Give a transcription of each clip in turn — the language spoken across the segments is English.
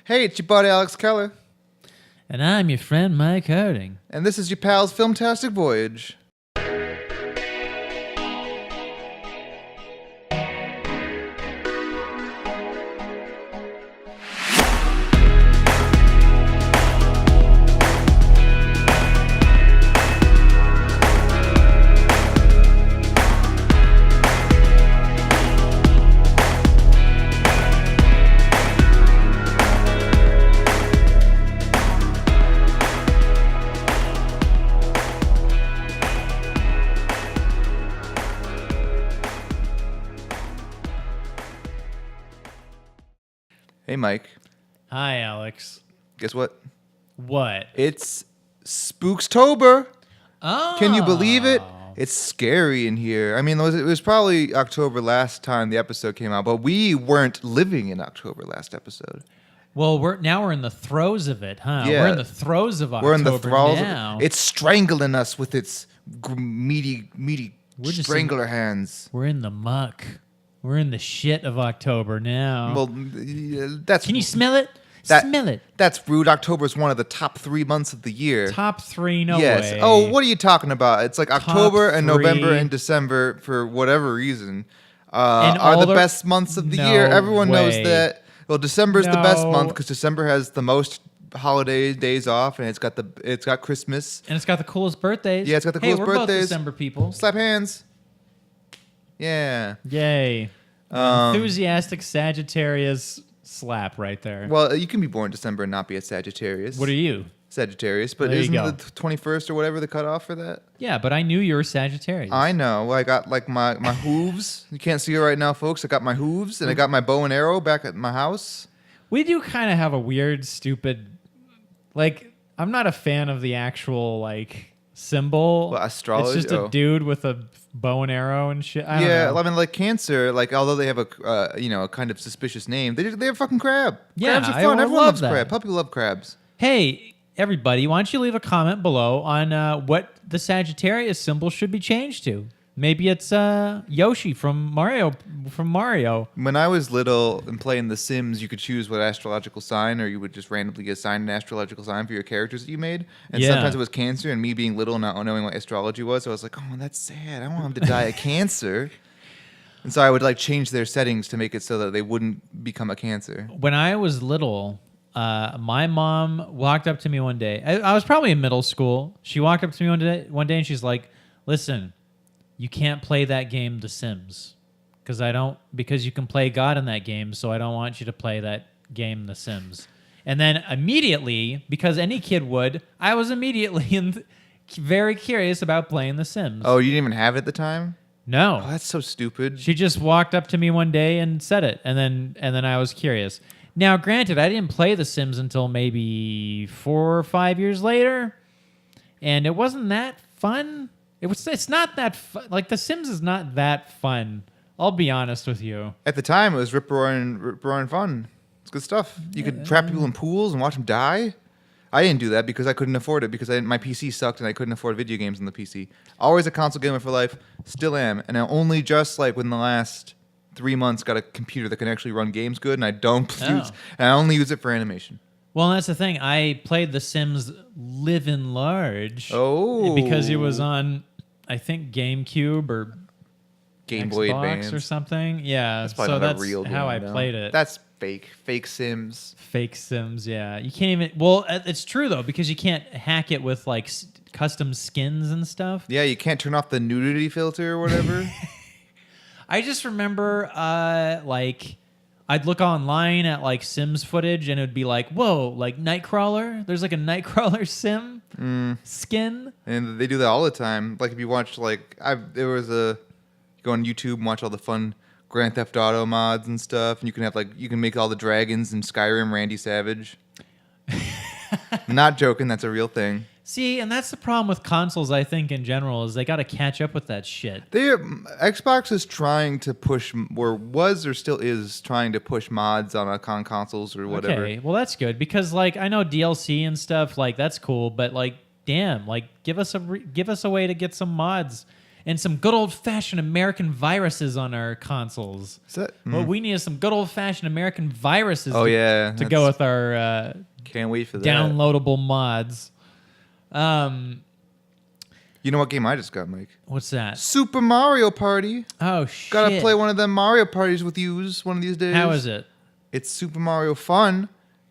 Hey, it's your buddy Alex Keller. And I'm your friend Mike Harding. And this is your pal's Filmtastic Voyage. Hey, Mike. Hi, Alex. Guess what? What? It's Spookstober. Oh. Can you believe it? It's scary in here. I mean, it was probably October last time the episode came out, but we weren't living in October last episode. Well, we're in the throes of it, huh? Yeah. We're in the throes of October We're in the thralls now. of it. It's strangling us with its meaty strangler hands. We're in the muck. We're in the shit of October now. Well, that's... Can you smell it? Smell it. That's rude. October is one of the top 3 months of the year. Top 3, no yes. way. Oh, what are you talking about? It's like October and November 3. and December, for whatever reason, are the best months of the year. Everyone knows that. Well, December is the best month because December has the most holiday days off, and it's got Christmas. And it's got the coolest birthdays. Yeah, it's got the coolest we're birthdays. Both December people. Slap hands. Yeah. Yay. Enthusiastic Sagittarius slap right there. Well, you can be born in December and not be a Sagittarius. What are you? Sagittarius, but There you isn't go. the 21st or whatever the cutoff for that? Yeah, but I knew you were Sagittarius. I know. I got like my hooves. You can't see it right now, folks. I got my hooves and I got my bow and arrow back at my house. We do kind of have a weird, stupid, like, I'm not a fan of the actual, like, symbol. Well, astrology? It's just a dude with a bow and arrow and shit. I don't know. I mean, like Cancer, like although they have a kind of suspicious name, they have fucking crab. Yeah, Crabs are I fun. Everyone love loves that. crab. Puppy love crabs. Hey, everybody, why don't you leave a comment below on what the Sagittarius symbol should be changed to? Maybe it's Yoshi from Mario. When I was little and playing The Sims, you could choose what astrological sign, or you would just randomly get assigned an astrological sign for your characters that you made. And sometimes it was Cancer, and me being little and not knowing what astrology was, I was like, oh, that's sad. I want them to die of cancer. And so I would like change their settings to make it so that they wouldn't become a Cancer. When I was little, my mom walked up to me one day. I was probably in middle school. She walked up to me one day and she's like, listen, you can't play that game, The Sims, because you can play God in that game, so I don't want you to play that game, The Sims. And then immediately, because any kid would, I was immediately very curious about playing The Sims. Oh, you didn't even have it at the time? No. Oh, that's so stupid. She just walked up to me one day and said it, and then I was curious. Now, granted, I didn't play The Sims until maybe 4 or 5 years later, and it wasn't that fun. It's not that fun. Like, The Sims is not that fun. I'll be honest with you. At the time, it was rip-roaring fun. It's good stuff. You could trap people in pools and watch them die. I didn't do that because I couldn't afford it because my PC sucked and I couldn't afford video games on the PC. Always a console gamer for life. Still am. And I only just like within the last 3 months got a computer that can actually run games good, and I only use it for animation. Well, that's the thing. I played The Sims Living Large. Oh. Because it was on, I think, GameCube or Game Boy Xbox Advance or something. Yeah. That's probably so not that's a real game. how I though. played it. That's fake. Fake Sims. Fake Sims, yeah. You can't even... Well, it's true, though, because you can't hack it with, like, custom skins and stuff. Yeah, you can't turn off the nudity filter or whatever. I just remember, like... I'd look online at like Sims footage and it would be like, whoa, like Nightcrawler? There's like a Nightcrawler Sim skin. And they do that all the time. Like if you watch you go on YouTube and watch all the fun Grand Theft Auto mods and stuff, and you can make all the dragons in Skyrim Randy Savage. Not joking, that's a real thing. See, and that's the problem with consoles, I think, in general, is they got to catch up with that shit. Xbox is trying to push, or still is trying to push mods on consoles or whatever. Okay, well, that's good, because, like, I know DLC and stuff, like, that's cool, but, like, damn, like, give us a way to get some mods. and some good old-fashioned American viruses on our consoles. Is that? What we need is some good old-fashioned American viruses to go with our can't wait for that. Downloadable mods. You know what game I just got, Mike? What's that? Super Mario Party. Oh, shit. Gotta play one of them Mario parties with yous one of these days. How is it? It's Super Mario fun.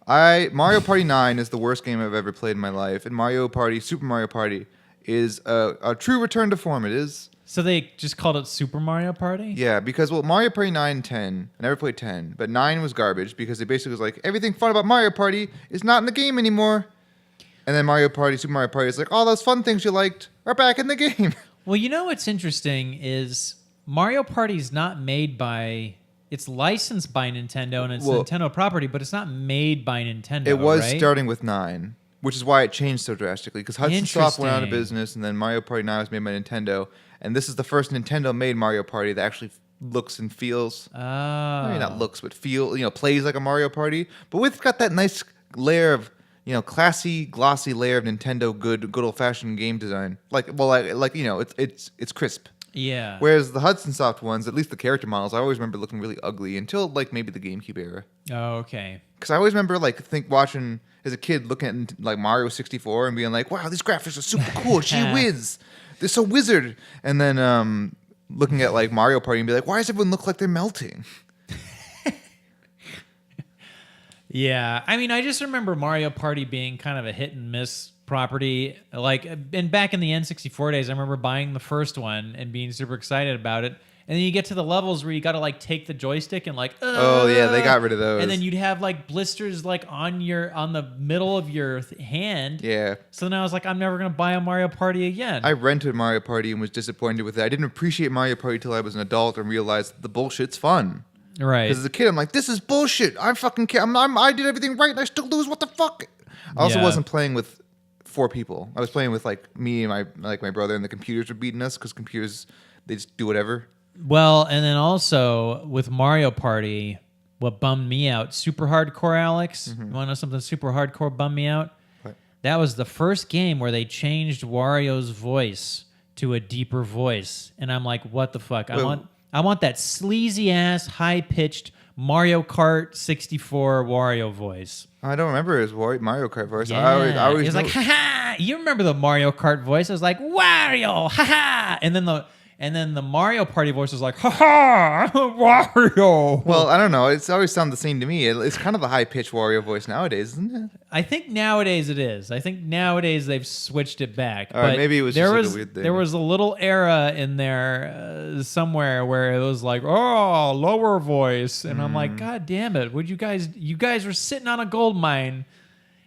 Mario Party 9 is the worst game I've ever played in my life, and Super Mario Party is a true return to form. It is. So they just called it Super Mario Party? Yeah, because Mario Party 9 and 10, I never played 10, but 9 was garbage because it basically was like everything fun about Mario Party is not in the game anymore. And then Super Mario Party is like all those fun things you liked are back in the game. Well, you know what's interesting is Mario Party is not made by. It's licensed by Nintendo and it's Nintendo property, but it's not made by Nintendo. It was right? starting with 9, which is why it changed so drastically. Because Hudson Soft went out of business, and then Mario Party 9 was made by Nintendo, and this is the first Nintendo-made Mario Party that actually looks and feels. Maybe not looks, but plays like a Mario Party. But it's got that nice layer of. Classy, glossy layer of Nintendo good old-fashioned game design. It's crisp. Yeah. Whereas the Hudson Soft ones, at least the character models, I always remember looking really ugly until maybe the GameCube era. Oh, okay. Because I always remember watching as a kid looking at Mario 64 and being like, wow, these graphics are super cool. Gee whiz, they're so wizard. And then looking at Mario Party and be like, why does everyone look like they're melting? Yeah, I mean, I just remember Mario Party being kind of a hit and miss property. And back in the N64 days, I remember buying the first one and being super excited about it. And then you get to the levels where you got to take the joystick and oh yeah, they got rid of those. And then you'd have blisters on the middle of your hand. Yeah. So then I was like, I'm never gonna buy a Mario Party again. I rented Mario Party and was disappointed with it. I didn't appreciate Mario Party till I was an adult and realized the bullshit's fun. Right. Because as a kid, I'm like, this is bullshit. I fucking can't. I did everything right and I still lose. What the fuck? I also wasn't playing with 4 people. I was playing with me and my brother, and the computers were beating us because computers, they just do whatever. Well, and then also with Mario Party, what bummed me out, super hardcore, Alex. You want to know something super hardcore bummed me out? What? That was the first game where they changed Wario's voice to a deeper voice. And I'm like, what the fuck? I want that sleazy ass, high pitched Mario Kart 64 Wario voice. I don't remember his Mario Kart voice. Yeah. I always It's like, haha. You remember the Mario Kart voice? It was like, Wario, haha. And then the Mario Party voice was like, haha, Wario. Well, I don't know. It's always sounded the same to me. It's kind of the high pitched Wario voice nowadays, isn't it? I think nowadays it is. I think nowadays they've switched it back. All right, maybe it was just a weird thing. There was a little era in there somewhere where it was like, oh, lower voice. And I'm like, God damn it. You guys were sitting on a gold mine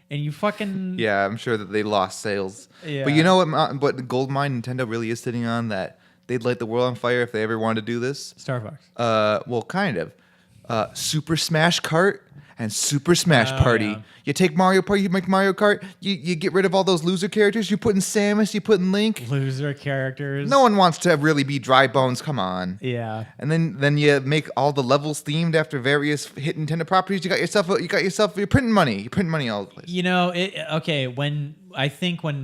and you fucking... Yeah, I'm sure that they lost sales. Yeah. But you know what the gold mine Nintendo really is sitting on that they'd light the world on fire if they ever wanted to do this? Star Fox. Well, kind of. Super Smash Kart and Super Smash Party. Yeah. You take Mario Party, you make Mario Kart, you get rid of all those loser characters, you put in Samus, you put in Link. Loser characters. No one wants to really be Dry Bones, come on. Yeah. And then you make all the levels themed after various hit Nintendo properties. You're printing money. You're printing money all the place. When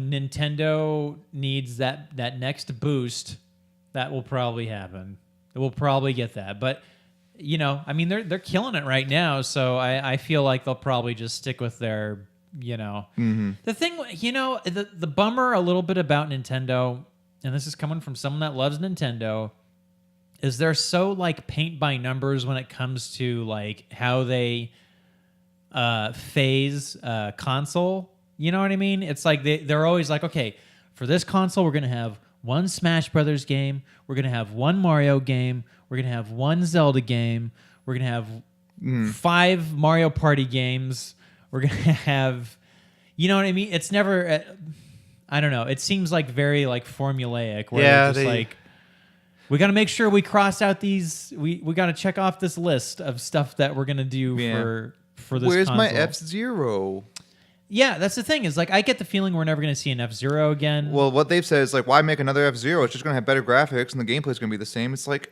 Nintendo needs that next boost, that will probably happen. We'll probably get that. But, they're killing it right now. So I feel like they'll probably just stick with their, Mm-hmm. The thing, the bummer a little bit about Nintendo, and this is coming from someone that loves Nintendo, is they're so paint by numbers when it comes to how they phase console. You know what I mean? It's like they're always like, okay, for this console, we're going to have one Smash Brothers game. We're going to have one Mario game. We're going to have one Zelda game. We're going to have 5 Mario Party games. We're going to have, you know what I mean? It's never, I don't know. It seems very formulaic. Where we got to make sure we cross out these, we got to check off this list of stuff that we're going to do for this Where's console. my F-Zero? Yeah, that's the thing. Is I get the feeling we're never going to see an F-Zero again. Well, what they've said is why make another F-Zero? It's just going to have better graphics and the gameplay's going to be the same. It's like,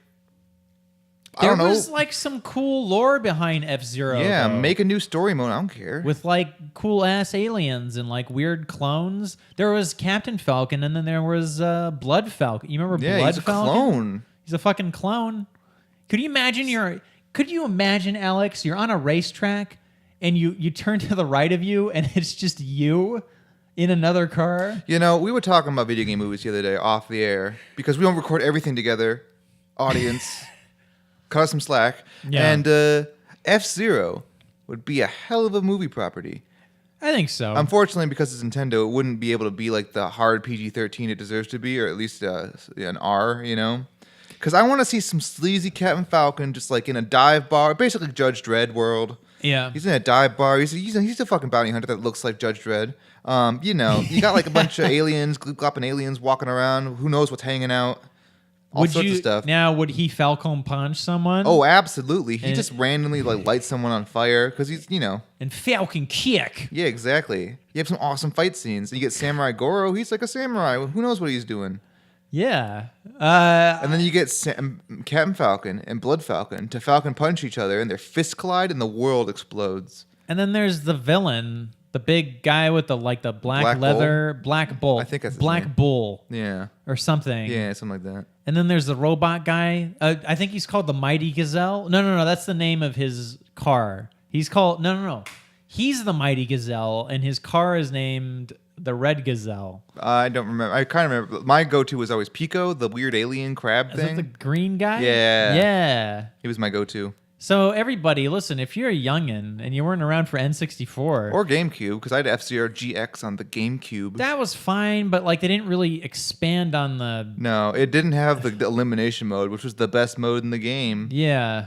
I don't know. There was like some cool lore behind F-Zero. Yeah, though, make a new story mode. I don't care. with like cool ass aliens and like weird clones. There was Captain Falcon, and then there was Blood Falcon. You remember Yeah, Blood he's a Falcon? clone. He's a fucking clone. Could you imagine, Alex, you're on a racetrack and you turn to the right of you and it's just you in another car? You know, we were talking about video game movies the other day off the air because we don't record everything together. Audience, cut us some slack. Yeah. And F-Zero would be a hell of a movie property. I think so. Unfortunately, because it's Nintendo, it wouldn't be able to be like the hard PG-13 it deserves to be, or at least an R, you know? Because I want to see some sleazy Captain Falcon just like in a dive bar, basically Judge Dredd world. Yeah. He's in a dive bar. He's a fucking bounty hunter that looks like Judge Dredd. You know, you got like a bunch of aliens, gloop-glopping aliens walking around. Who knows what's hanging out? All sorts of stuff. Now, would he Falcon punch someone? Oh, absolutely. He And- just randomly like lights someone on fire because he's, you know. And Falcon kick. Yeah, exactly. You have some awesome fight scenes. You get Samurai Goro. He's like a samurai. Who knows what he's doing? Yeah. And then you get Captain Falcon and Blood Falcon to Falcon punch each other, and their fists collide, and the world explodes. And then there's the villain, the big guy with the black Black leather, Black Bull. I think that's his Black name. Bull Yeah. or something. Yeah, something like that. And then there's the robot guy. I think he's called the Mighty Gazelle. No. That's the name of his car. He's called no. He's the Mighty Gazelle, and his car is named the Red Gazelle. I don't remember. I kind of remember. My go-to was always Pico, the weird alien crab Is thing. that the green guy? Yeah. Yeah. He was my go-to. So everybody, listen, if you're a youngin' and you weren't around for N64, Or GameCube, because I had F-Zero GX on the GameCube. that was fine, but like they didn't really expand on the No, it didn't have the elimination mode, which was the best mode in the game. Yeah,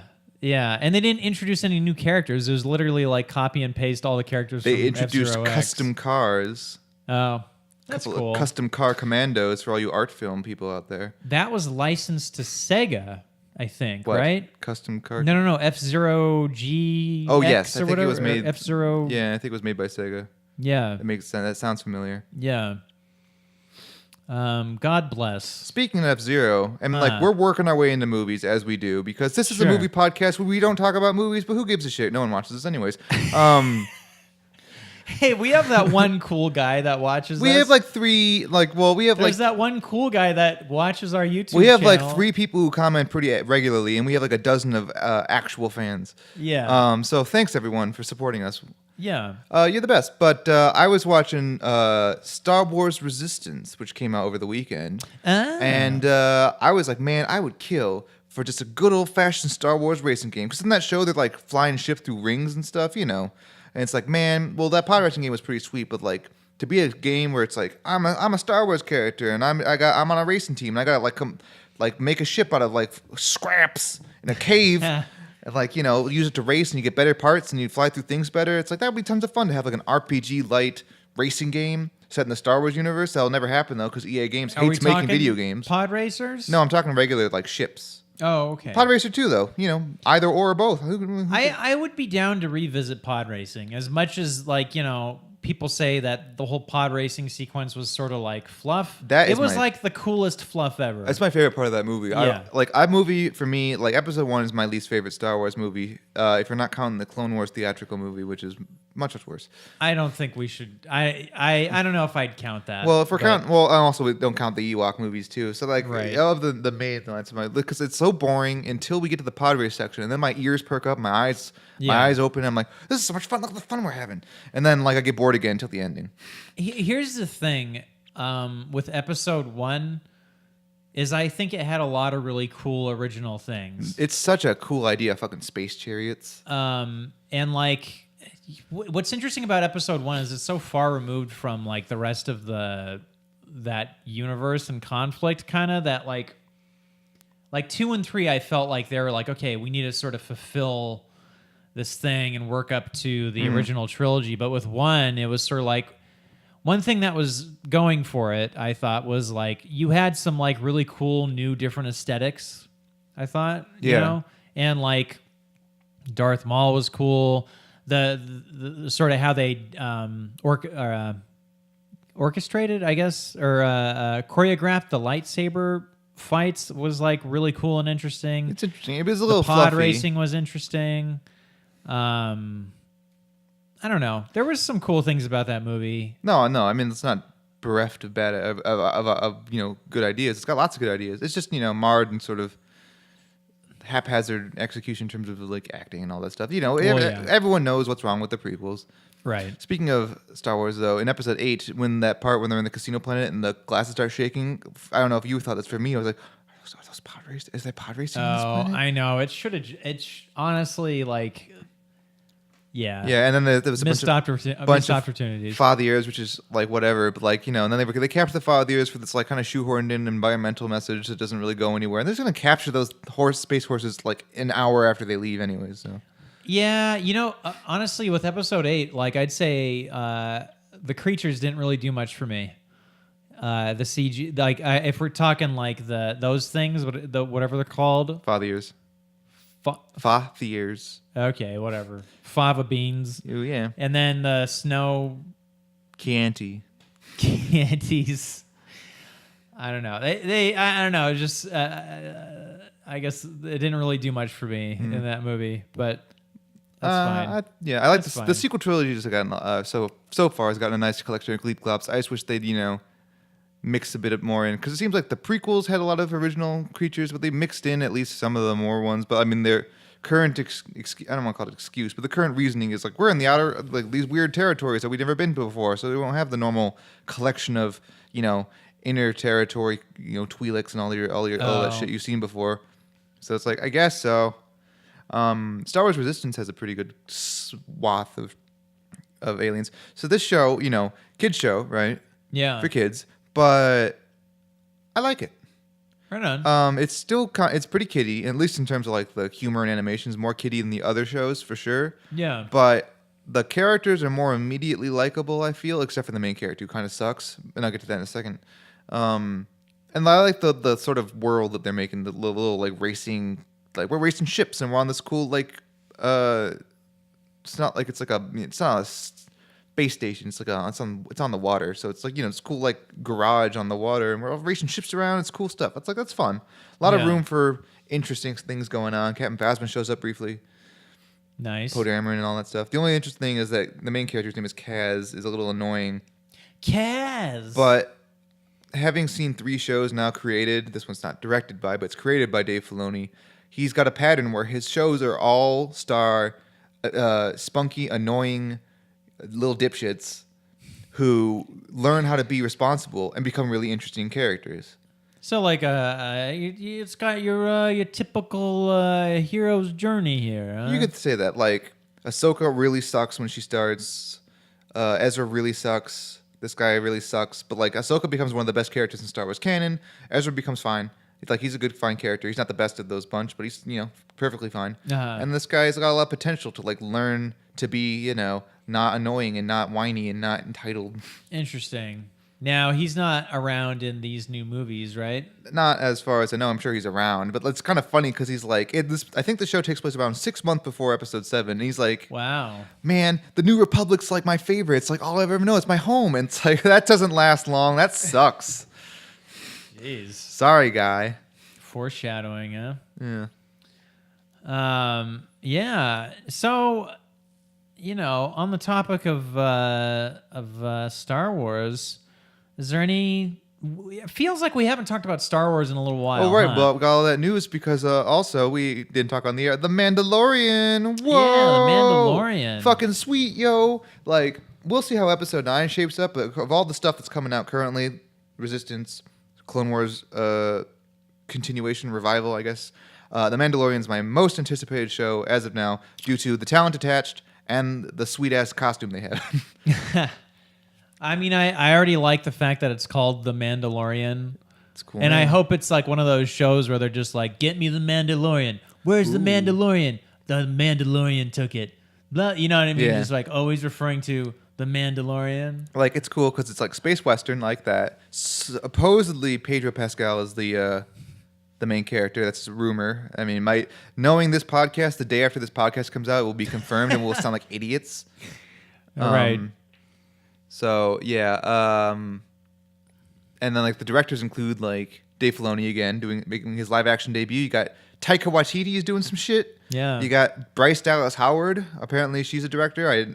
and they didn't introduce any new characters. It was literally like copy and paste all the characters. They from introduced F-Zero X. custom cars. Oh, that's Couple cool. of custom car commandos for all you art film people out there. That was licensed to Sega, I think, What? right? Custom car. No. F-Zero G. Oh, yes, I or think it whatever. was made- F-Zero. Yeah, I think it was made by Sega. Yeah. That makes sense. That sounds familiar. Yeah. God bless. Speaking of F-Zero, and like we're working our way into movies as we do, because this is a Sure. movie podcast where we don't talk about movies, but who gives a shit? No one watches this anyways. Hey, we have that one cool guy that watches. We us. have like three, like, well, we have There's like that one cool guy that watches our YouTube. we have like channel. 3 people who comment pretty regularly, and we have like a dozen of actual fans. Yeah. So thanks everyone for supporting us. Yeah. You're the best. But I was watching Star Wars Resistance, which came out over the weekend, and I was like, man, I would kill for just a good old fashioned Star Wars racing game. Because in that show, they're like flying ships through rings and stuff, you know. And it's like, man, well, that pod racing game was pretty sweet, but like to be a game where it's like I'm a Star Wars character and I'm on a racing team and I gotta like make a ship out of like scraps in a cave. And like, you know, use it to race and you get better parts and you fly through things better. It's like that would be tons of fun to have like an RPG light racing game set in the Star Wars universe. That'll never happen though because EA Games Are we hates making talking video games. Pod racers? No, I'm talking regular like ships. Oh, okay. Pod Racer 2 though, you know, either or both. I would be down to revisit pod racing as much as like, you know, people say that the whole pod racing sequence was sort of like fluff. That it is was my- like the coolest fluff ever. That's my favorite part of that movie. Yeah. Movie for me, like episode 1 is my least favorite Star Wars movie. If you're not counting the Clone Wars theatrical movie, which is much worse. I don't think we should. I don't know if I'd count that. Well, if we're but- counting, well, I also don't count the Ewok movies too. So like, Right. of the main ones, because it's so boring until we get to the pod race section, and then my ears perk up, my eyes open. And I'm like, this is so much fun! Look at the fun we're having. And then like I get bored again until the ending. Here's the thing with episode 1 is I think it had a lot of really cool original things. It's such a cool idea, fucking space chariots. And like what's interesting about episode 1 is it's so far removed from like the rest of that universe and conflict kind of that like 2 and 3 I felt like they were like, okay, we need to sort of fulfill this thing and work up to the original trilogy. But with 1, it was sort of like one thing that was going for it, I thought, was like you had some like really cool new different aesthetics, I thought. You Yeah. know? And like Darth Maul was cool. The sort of how they orchestrated, I guess, or choreographed the lightsaber fights was like really cool and interesting. It's interesting. It was a little pod fluffy. racing was interesting. I don't know. There was some cool things about that movie. No. I mean, it's not bereft of bad of good ideas. It's got lots of good ideas. It's just marred and sort of haphazard execution in terms of like acting and all that stuff. Everyone knows what's wrong with the prequels. Right. Speaking of Star Wars, though, in Episode 8, when they're in the casino planet and the glasses start shaking, I don't know if you thought this. For me, I was like, are those pod racing? Is there pod racing on this planet? I know. It should have. Honestly, like, yeah. Yeah, and then there was a missed bunch of opportunities. fathiers, which is like whatever, but like, and then they capture the fathiers for this like kind of shoehorned in environmental message that doesn't really go anywhere. And they're just going to capture those space horses like an hour after they leave anyways, so. Yeah, honestly, with Episode 8, like I'd say the creatures didn't really do much for me. The CG, like if we're talking like those things, whatever they're called, Fathiers. Fathiers. Okay, whatever. Fava beans. Oh yeah. And then the snow Chianti. candies. I don't know. I don't know. Just I guess it didn't really do much for me in that movie, but. That's fine. I like the sequel trilogy. Just gotten so far has gotten a nice collection of Gleep Glops. I just wish they'd mix a bit more in, because it seems like the prequels had a lot of original creatures, but they mixed in at least some of the more ones. But I mean, their current I don't want to call it excuse, but the current reasoning is like we're in the outer like these weird territories that we've never been to before, so we won't have the normal collection of inner territory Twi'leks and all that shit you've seen before. So it's like I guess so. Star Wars Resistance has a pretty good swath of aliens. So this show, kids show, right? Yeah. For kids, but I like it. Right on. It's still it's pretty kiddie, at least in terms of like the humor and animations, more kiddie than the other shows for sure. Yeah. But the characters are more immediately likable, I feel, except for the main character who kind of sucks, and I'll get to that in a second. And I like the sort of world that they're making, the little like racing. Like we're racing ships and we're on this cool like it's not like it's not a space station, it's on the water, so it's like it's cool like garage on the water and we're all racing ships around. It's cool stuff. That's fun. A lot of room for interesting things going on. Captain Phasma shows up briefly. Nice. Poe Dameron and all that stuff. The only interesting thing is that the main character's name is Kaz, is a little annoying. Kaz. But having seen 3 shows now created, this one's not directed by, but it's created by Dave Filoni. He's got a pattern where his shows are all star spunky, annoying little dipshits who learn how to be responsible and become really interesting characters. So like it's got your typical hero's journey here. Huh? You could say that. Like Ahsoka really sucks when she starts. Ezra really sucks. This guy really sucks. But like Ahsoka becomes one of the best characters in Star Wars canon. Ezra becomes fine. He's a good, fine character. He's not the best of those bunch, but he's, perfectly fine. Uh-huh. And this guy's got a lot of potential to, like, learn to be, not annoying and not whiny and not entitled. Interesting. Now, he's not around in these new movies, right? Not as far as I know. I'm sure he's around. But it's kind of funny because he's like, I think the show takes place around 6 months before Episode 7. And he's like, wow, man, the New Republic's like my favorite. It's like all I've ever known. It's my home. And it's like, that doesn't last long. That sucks. Jeez. Sorry, guy. Foreshadowing, huh? Yeah. Yeah. So, on the topic of Star Wars, is there any? It feels like we haven't talked about Star Wars in a little while. Oh, right. Huh? Well, we got all that news because also we didn't talk on the air. The Mandalorian. Whoa. Yeah, the Mandalorian. Fucking sweet, yo. Like, we'll see how Episode 9 shapes up. But of all the stuff that's coming out currently, Resistance, Clone Wars, continuation, revival, I guess. The Mandalorian's my most anticipated show as of now due to the talent attached and the sweet-ass costume they have. I mean, I already like the fact that it's called The Mandalorian. It's cool. And man. I hope it's like one of those shows where they're just like, get me the Mandalorian. Where's the Mandalorian? The Mandalorian took it. Blah, you know what I mean? Yeah. Just like always referring to the Mandalorian. Like, it's cool because it's like space western like that. Supposedly, Pedro Pascal is the main character. That's a rumor. I mean, knowing this podcast, the day after this podcast comes out, it will be confirmed and we'll sound like idiots. Right. So, yeah. And then, like, the directors include, like, Dave Filoni again, making his live action debut. You got Taika Waititi is doing some shit. Yeah. You got Bryce Dallas Howard. Apparently, she's a director.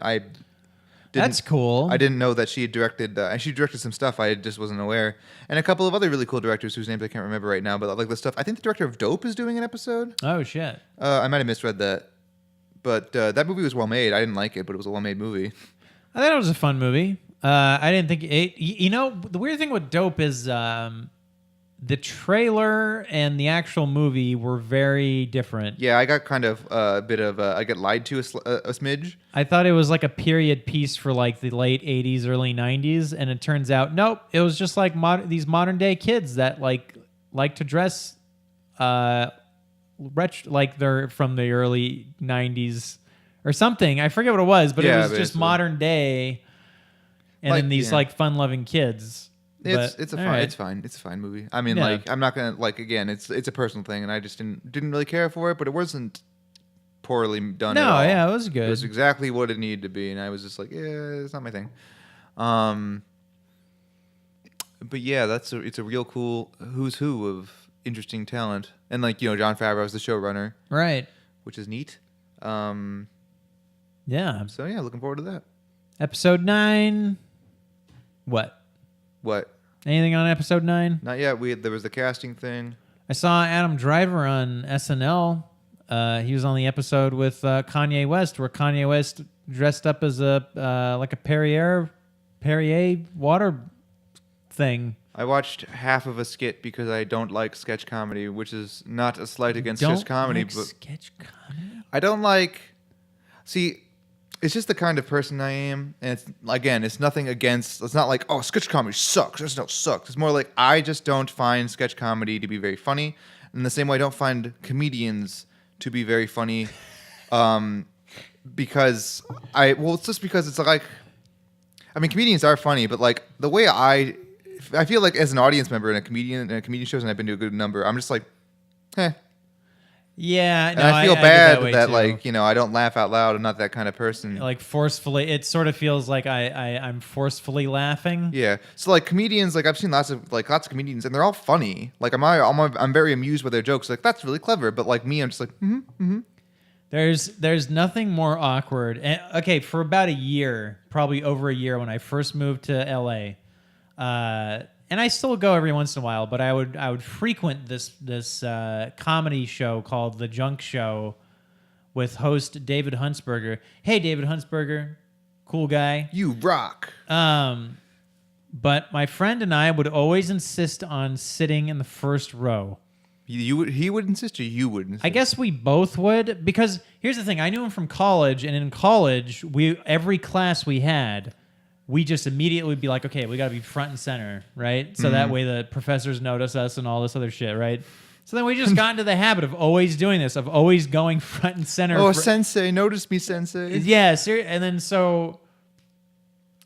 That's cool. I didn't know that she had directed. And she directed some stuff. I just wasn't aware. And a couple of other really cool directors whose names I can't remember right now. But like the stuff, I think the director of Dope is doing an episode. Oh shit. I might have misread that. But that movie was well made. I didn't like it, but it was a well made movie. I thought it was a fun movie. I didn't think it. You know, the weird thing with Dope is the trailer and the actual movie were very different. Yeah, I got kind of a bit of I got lied to a smidge. I thought it was like a period piece for like the late 80s, early 90s, and it turns out nope, it was just like these modern day kids that like to dress like they're from the early 90s or something. I forget what it was, but it was just modern day, and then these like fun-loving kids. It's fine. It's a fine movie. I mean, like I'm not gonna like again. It's a personal thing, and I just didn't really care for it. But it wasn't poorly done. No, at all. yeah, it was good. It was exactly what it needed to be, and I was just like, yeah, it's not my thing. But yeah, it's a real cool who's who of interesting talent, and like Jon Favreau is the showrunner, right? Which is neat. Yeah. So yeah, looking forward to that. Episode 9. What? Anything on episode 9? Not yet. There was the casting thing. I saw Adam Driver on SNL. He was on the episode with Kanye West, where Kanye West dressed up as a like a Perrier water thing. I watched half of a skit because I don't like sketch comedy, which is not a slight against sketch comedy, but sketch comedy. I don't like. See, it's just the kind of person I am, and it's nothing against. It's not like, oh, sketch comedy sucks. There's no sucks. It's more like I just don't find sketch comedy to be very funny. In the same way, I don't find comedians to be very funny, because it's just because it's like, I mean, comedians are funny, but like the way I feel like as an audience member in a comedian shows, and I've been to a good number, I'm just like, eh. Yeah, no, and I feel bad that like I don't laugh out loud. I'm not that kind of person. Like forcefully, it sort of feels like I'm forcefully laughing. Yeah, so like comedians, like I've seen lots of comedians, and they're all funny. Like I'm very amused by their jokes. Like that's really clever. But like me, I'm just like, There's nothing more awkward. And, okay, for about a year, probably over a year, when I first moved to LA. And I still go every once in a while, but I would frequent this comedy show called The Junk Show with host David Huntsberger. Hey, David Huntsberger, cool guy. You rock. But my friend and I would always insist on sitting in the first row. He would insist, or you would insist? I guess we both would, because here's the thing. I knew him from college, and in college, every class we had, we just immediately would be like, okay, we got to be front and center, right? So that way the professors notice us and all this other shit, right? So then we just got into the habit of always doing this, of always going front and center. Oh, Sensei, notice me, Sensei. Yeah, and then so,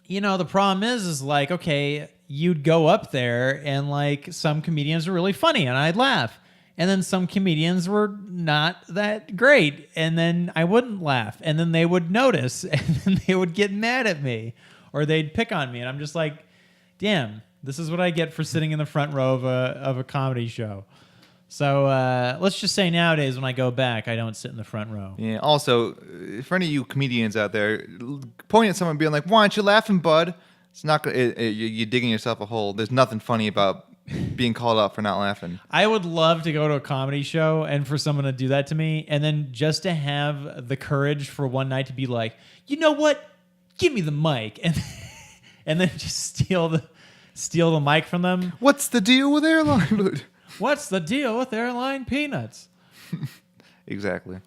the problem is like, okay, you'd go up there and like some comedians were really funny and I'd laugh. And then some comedians were not that great. And then I wouldn't laugh. And then they would notice and then they would get mad at me. Or they'd pick on me, and I'm just like, damn, this is what I get for sitting in the front row of a comedy show. So let's just say nowadays when I go back, I don't sit in the front row. Yeah, also, for any of you comedians out there, pointing at someone being like, why aren't you laughing, bud? It's not you're digging yourself a hole. There's nothing funny about being called out for not laughing. I would love to go to a comedy show and for someone to do that to me, and then just to have the courage for one night to be like, you know what? Give me the mic, and then just steal the mic from them. What's the deal with airline? What's the deal with airline peanuts? Exactly.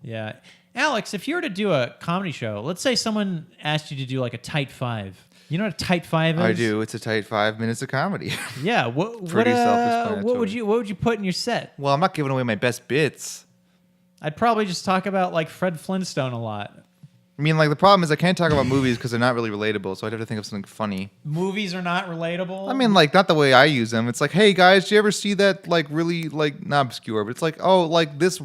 Yeah, Alex, if you were to do a comedy show, let's say someone asked you to do like a tight 5. You know what a tight 5 is? I do. It's a tight 5 minutes of comedy. Yeah. What would you put in your set? Well, I'm not giving away my best bits. I'd probably just talk about like Fred Flintstone a lot. I mean, like, the problem is I can't talk about movies because they're not really relatable, so I'd have to think of something funny. Movies are not relatable? I mean, like, not the way I use them. It's like, hey, guys, do you ever see that, like, really, like, not obscure, but it's like, oh, like, this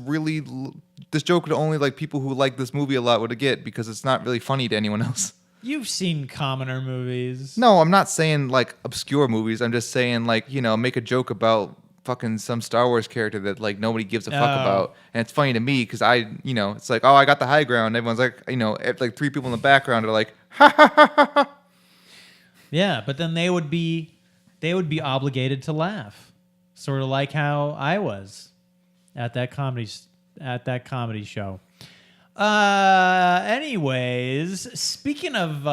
joke would only, like, people who like this movie a lot would get because it's not really funny to anyone else. You've seen commoner movies. No, I'm not saying like obscure movies. I'm just saying like, make a joke about fucking some Star Wars character that like nobody gives a fuck about. And it's funny to me because it's like, oh, I got the high ground. Everyone's like, like three people in the background are like, ha ha ha ha ha. Yeah, but then they would be obligated to laugh. Sort of like how I was at that comedy show. Anyways, speaking of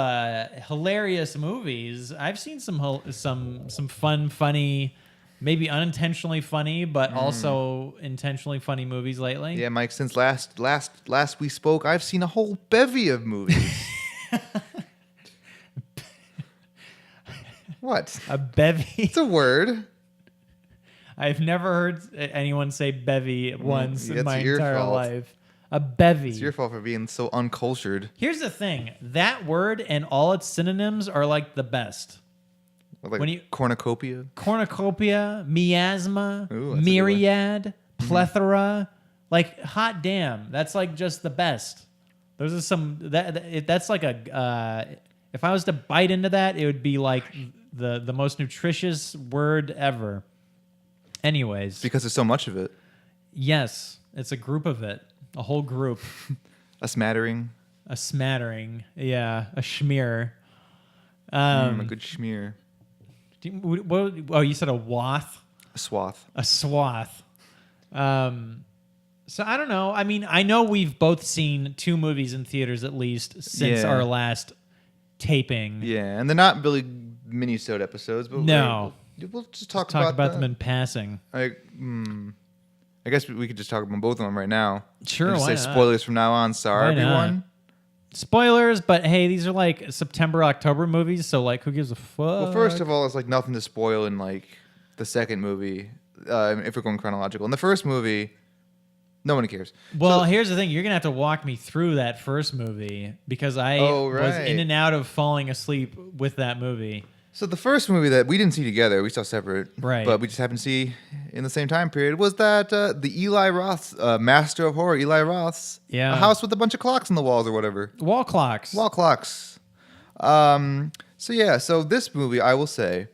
hilarious movies, I've seen some fun, funny, maybe unintentionally funny, but also intentionally funny movies lately. Yeah, Mike. Since last we spoke, I've seen a whole bevy of movies. What? A bevy? It's a word. I've never heard anyone say bevy once in my your entire fault. life. A bevy. It's your fault for being so uncultured. Here's the thing. That word and all its synonyms are like the best. Like cornucopia? Cornucopia, miasma, Ooh, that's a myriad, plethora. Like, hot damn. That's like just the best. Those are some... That's like a... if I was to bite into that, it would be like the most nutritious word ever. Anyways. Because there's so much of it. Yes. It's a group of it. A whole group. A smattering. A smattering. Yeah. A schmear. A good schmear. You said a wath? A swath. A swath. So I don't know. I mean, I know we've both seen 2 movies in theaters at least since our last taping. Yeah, and they're not really mini-sode episodes, but no. We'll just talk about that. them in passing. I guess we could just talk about both of them right now. Sure, and just why say not? spoilers from now on. Sorry, Why not? everyone. Spoilers, but hey, these are like September, October movies, so like, who gives a fuck? Well, first of all, it's like nothing to spoil in like the second movie, if we're going chronological. In the first movie, no one cares. Well, here's the thing: you're gonna have to walk me through that first movie because I was in and out of falling asleep with that movie. So the first movie that we didn't see together, we saw separate, right? But we just happened to see in the same time period was that the Eli Roth's master of horror, Eli Roth's, a house with a bunch of clocks on the walls or whatever. Wall clocks. Wall clocks. So this movie, I will say,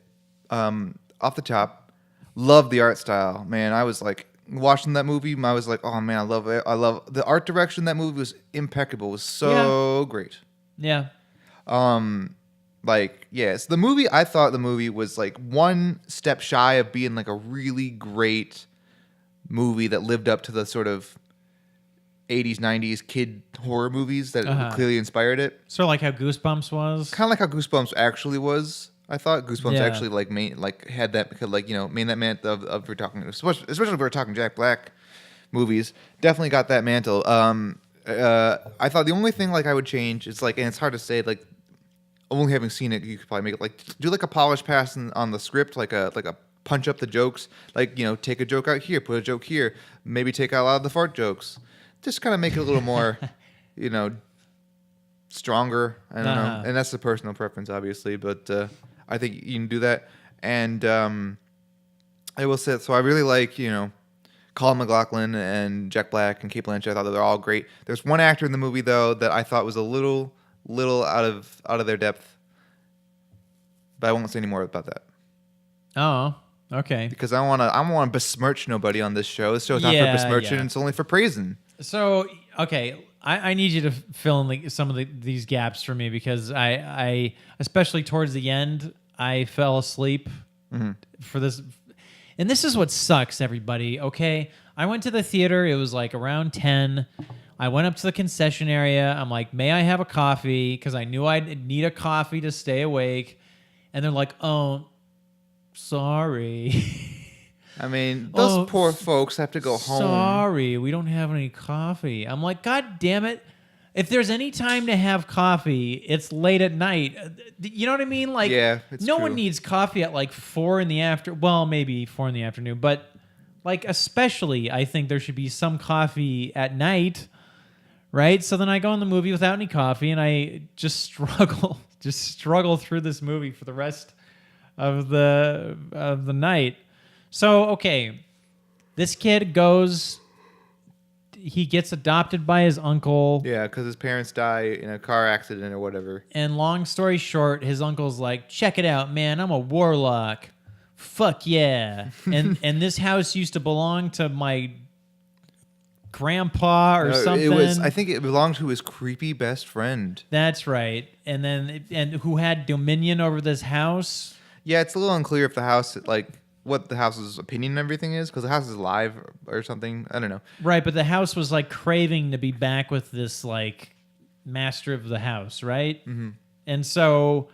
off the top, love the art style. Man, I was like watching that movie. I was like, oh man, I love it. I love the art direction. That movie was impeccable. It was so great. Yeah. So the movie, I thought the movie was like one step shy of being like a really great movie that lived up to the sort of 80s, 90s kid horror movies that clearly inspired it. Sort of like how Goosebumps was. Kind of like how Goosebumps actually was. I thought Goosebumps actually had that because made that mantle of we're talking, especially if we're talking Jack Black movies. Definitely got that mantle. I thought the only thing like I would change is like, and it's hard to say like. Only having seen it, you could probably make it like do like a polish pass on the script, like a punch up the jokes, like take a joke out here, put a joke here, maybe take out a lot of the fart jokes, just kind of make it a little more, stronger. I don't know, and that's a personal preference, obviously, but I think you can do that. And I will say, so I really like Colin McLaughlin and Jack Black and Cate Blanchett. I thought they're all great. There's one actor in the movie though that I thought was a little out of their depth, but I won't say any more about that. Oh, okay. Because I don't want to besmirch nobody on this show. This show's not for besmirching; it's only for praising. So, okay, I need you to fill in some of these gaps for me because I especially towards the end I fell asleep for this, and this is what sucks, everybody. Okay, I went to the theater. It was like around 10. I went up to the concession area. I'm like, may I have a coffee? Because I knew I'd need a coffee to stay awake. And they're like, oh, sorry. I mean, those poor folks have to go home. Sorry, we don't have any coffee. I'm like, God damn it. If there's any time to have coffee, it's late at night. You know what I mean? Like, no one needs coffee at like 4 in the afternoon. Well, maybe 4 in the afternoon. But like, especially, I think there should be some coffee at night. Right? So then I go in the movie without any coffee and I just struggle through this movie for the rest of the night. So, okay, this kid goes he gets adopted by his uncle. Yeah, because his parents die in a car accident or whatever. And long story short, his uncle's like, check it out, man. I'm a warlock. Fuck yeah. and this house used to belong to my grandpa or something. I think it belonged to his creepy best friend. That's right. And who had dominion over this house. Yeah, it's a little unclear if the house, like, what the house's opinion and everything is, because the house is alive or something. I don't know. Right, but the house was like craving to be back with this like master of the house, right? Mm-hmm. And so,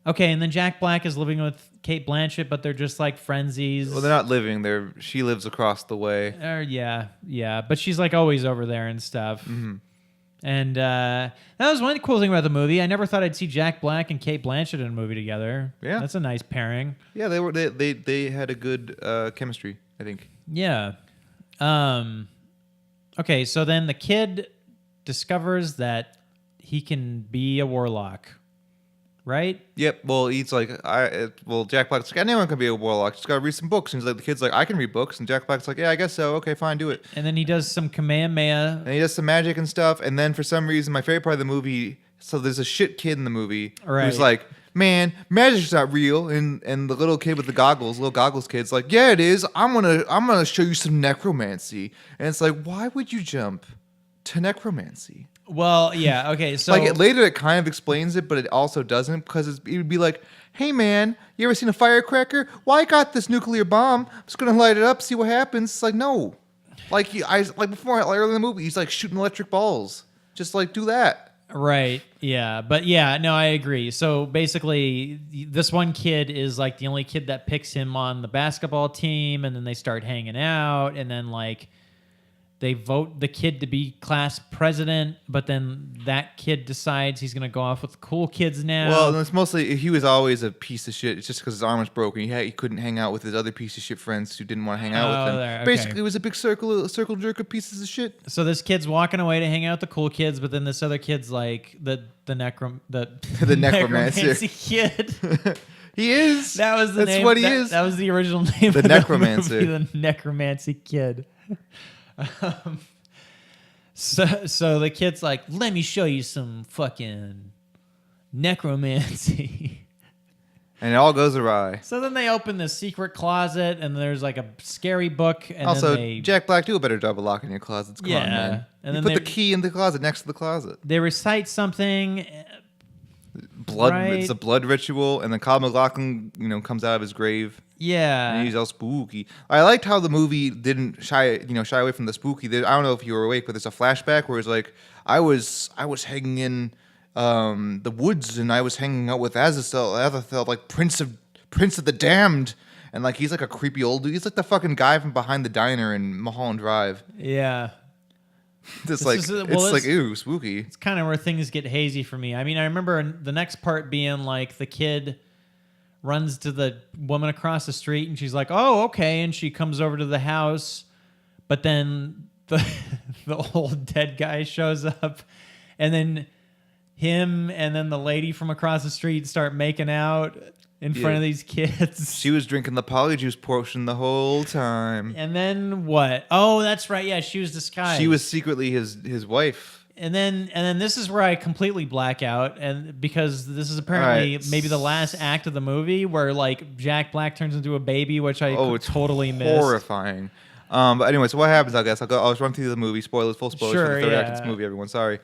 okay, and then Jack Black is living with Kate Blanchett, but they're just like friendsies. Well, they're not living. She lives across the way. Yeah, but she's like always over there and stuff. Mm-hmm. And that was one cool thing about the movie. I never thought I'd see Jack Black and Kate Blanchett in a movie together. Yeah, that's a nice pairing. Yeah, they had a good chemistry, I think. Yeah. Okay, so then the kid discovers that he can be a warlock, right? Yep. Well, he's like, Jack Black's like, anyone can be a warlock. Just gotta read some books. And he's like, the kid's like, I can read books. And Jack Black's like, yeah, I guess so. Okay, fine, do it. And then he does some Kamehameha. And he does some magic and stuff. And then for some reason, my favorite part of the movie, so there's a shit kid in the movie who's like, man, magic's not real. And the little kid with the little goggles kid's like, yeah, it is. I'm gonna show you some necromancy. And it's like, why would you jump to necromancy? Well, yeah, okay, so... Like, later it kind of explains it, but it also doesn't, because it would be like, hey, man, you ever seen a firecracker? Well, I got this nuclear bomb. I'm just going to light it up, see what happens. It's like, no. Like, earlier in the movie, he's, like, shooting electric balls. Just, like, do that. Right, yeah. But, yeah, no, I agree. So, basically, this one kid is, like, the only kid that picks him on the basketball team, and then they start hanging out, and then, like... They vote the kid to be class president, but then that kid decides he's going to go off with the cool kids now. Well, it's mostly, he was always a piece of shit. It's just because his arm was broken. He couldn't hang out with his other piece of shit friends who didn't want to hang out with him. Okay. Basically, it was a big circle jerk of pieces of shit. So this kid's walking away to hang out with the cool kids, but then this other kid's like the necromancy kid. He is. That's name. What he is. That was the original name. The necromancer. The necromancy kid. So the kid's like, let me show you some fucking necromancy. And it all goes awry. So then they open this secret closet, and there's like a scary book. And also, then Jack Black, do a better job of locking your closets. Come on, man. And then put the key in the closet next to the closet. They recite something. Blood. Right. It's a blood ritual, and then Kyle MacLachlan, comes out of his grave. Yeah, and he's all spooky. I liked how the movie didn't shy away from the spooky. I don't know if you were awake, but there's a flashback where it's like, I was hanging in the woods, and I was hanging out with Azathoth, like Prince of the Damned, and like he's like a creepy old dude. He's like the fucking guy from behind the diner in Mulholland Drive. Yeah. It's like ooh, spooky. It's kind of where things get hazy for me. I mean, I remember the next part being like the kid runs to the woman across the street, and she's like, "Oh, okay," and she comes over to the house, but then the old dead guy shows up, and then him and then the lady from across the street start making out in front of these kids. She was drinking the polyjuice potion the whole time. And then what? Oh, that's right. Yeah, she was disguised. She was secretly his wife. And then this is where I completely black out, and because this is apparently maybe the last act of the movie where like Jack Black turns into a baby, which I totally missed. Horrifying. But anyway, so what happens? I guess I'll just run through the movie. Full spoilers for the third act of this movie. Everyone, sorry.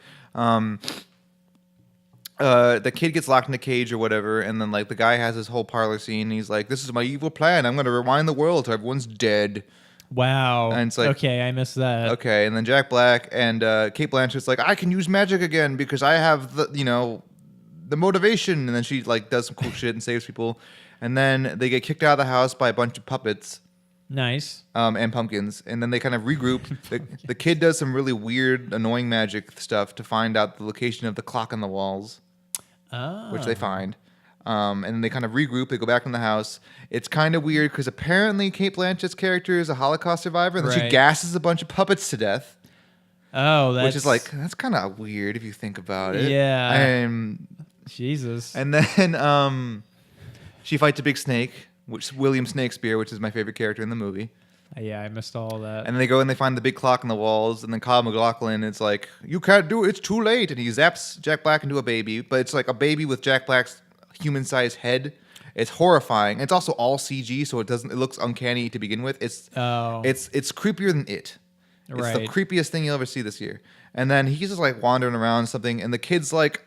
The kid gets locked in a cage or whatever, and then like the guy has his whole parlor scene. And he's like, "This is my evil plan. I'm going to rewind the world till everyone's dead." Wow. And it's like, okay, I missed that. Okay, and then Jack Black and Kate Blanchett's like, "I can use magic again because I have the motivation." And then she like does some cool shit and saves people. And then they get kicked out of the house by a bunch of puppets. Nice. And pumpkins. And then they kind of regroup. The kid does some really weird, annoying magic stuff to find out the location of the clock on the walls. Oh. Which they find. And then they kind of regroup. They go back in the house. It's kind of weird because apparently Kate Blanchett's character is a Holocaust survivor. And then she gasses a bunch of puppets to death. Oh, which is like, that's kind of weird if you think about it. Yeah. Jesus. And then she fights a big snake, which is William Snakespeare, which is my favorite character in the movie. Yeah, I missed all that. And they go and they find the big clock on the walls, and then Kyle MacLachlan is like, "You can't do it. It's too late." And he zaps Jack Black into a baby, but it's like a baby with Jack Black's human-sized head. It's horrifying. It's also all CG, so it looks uncanny to begin with. It's creepier than it. It's Right. the creepiest thing you'll ever see this year. And then he's just like wandering around something, and the kid's like,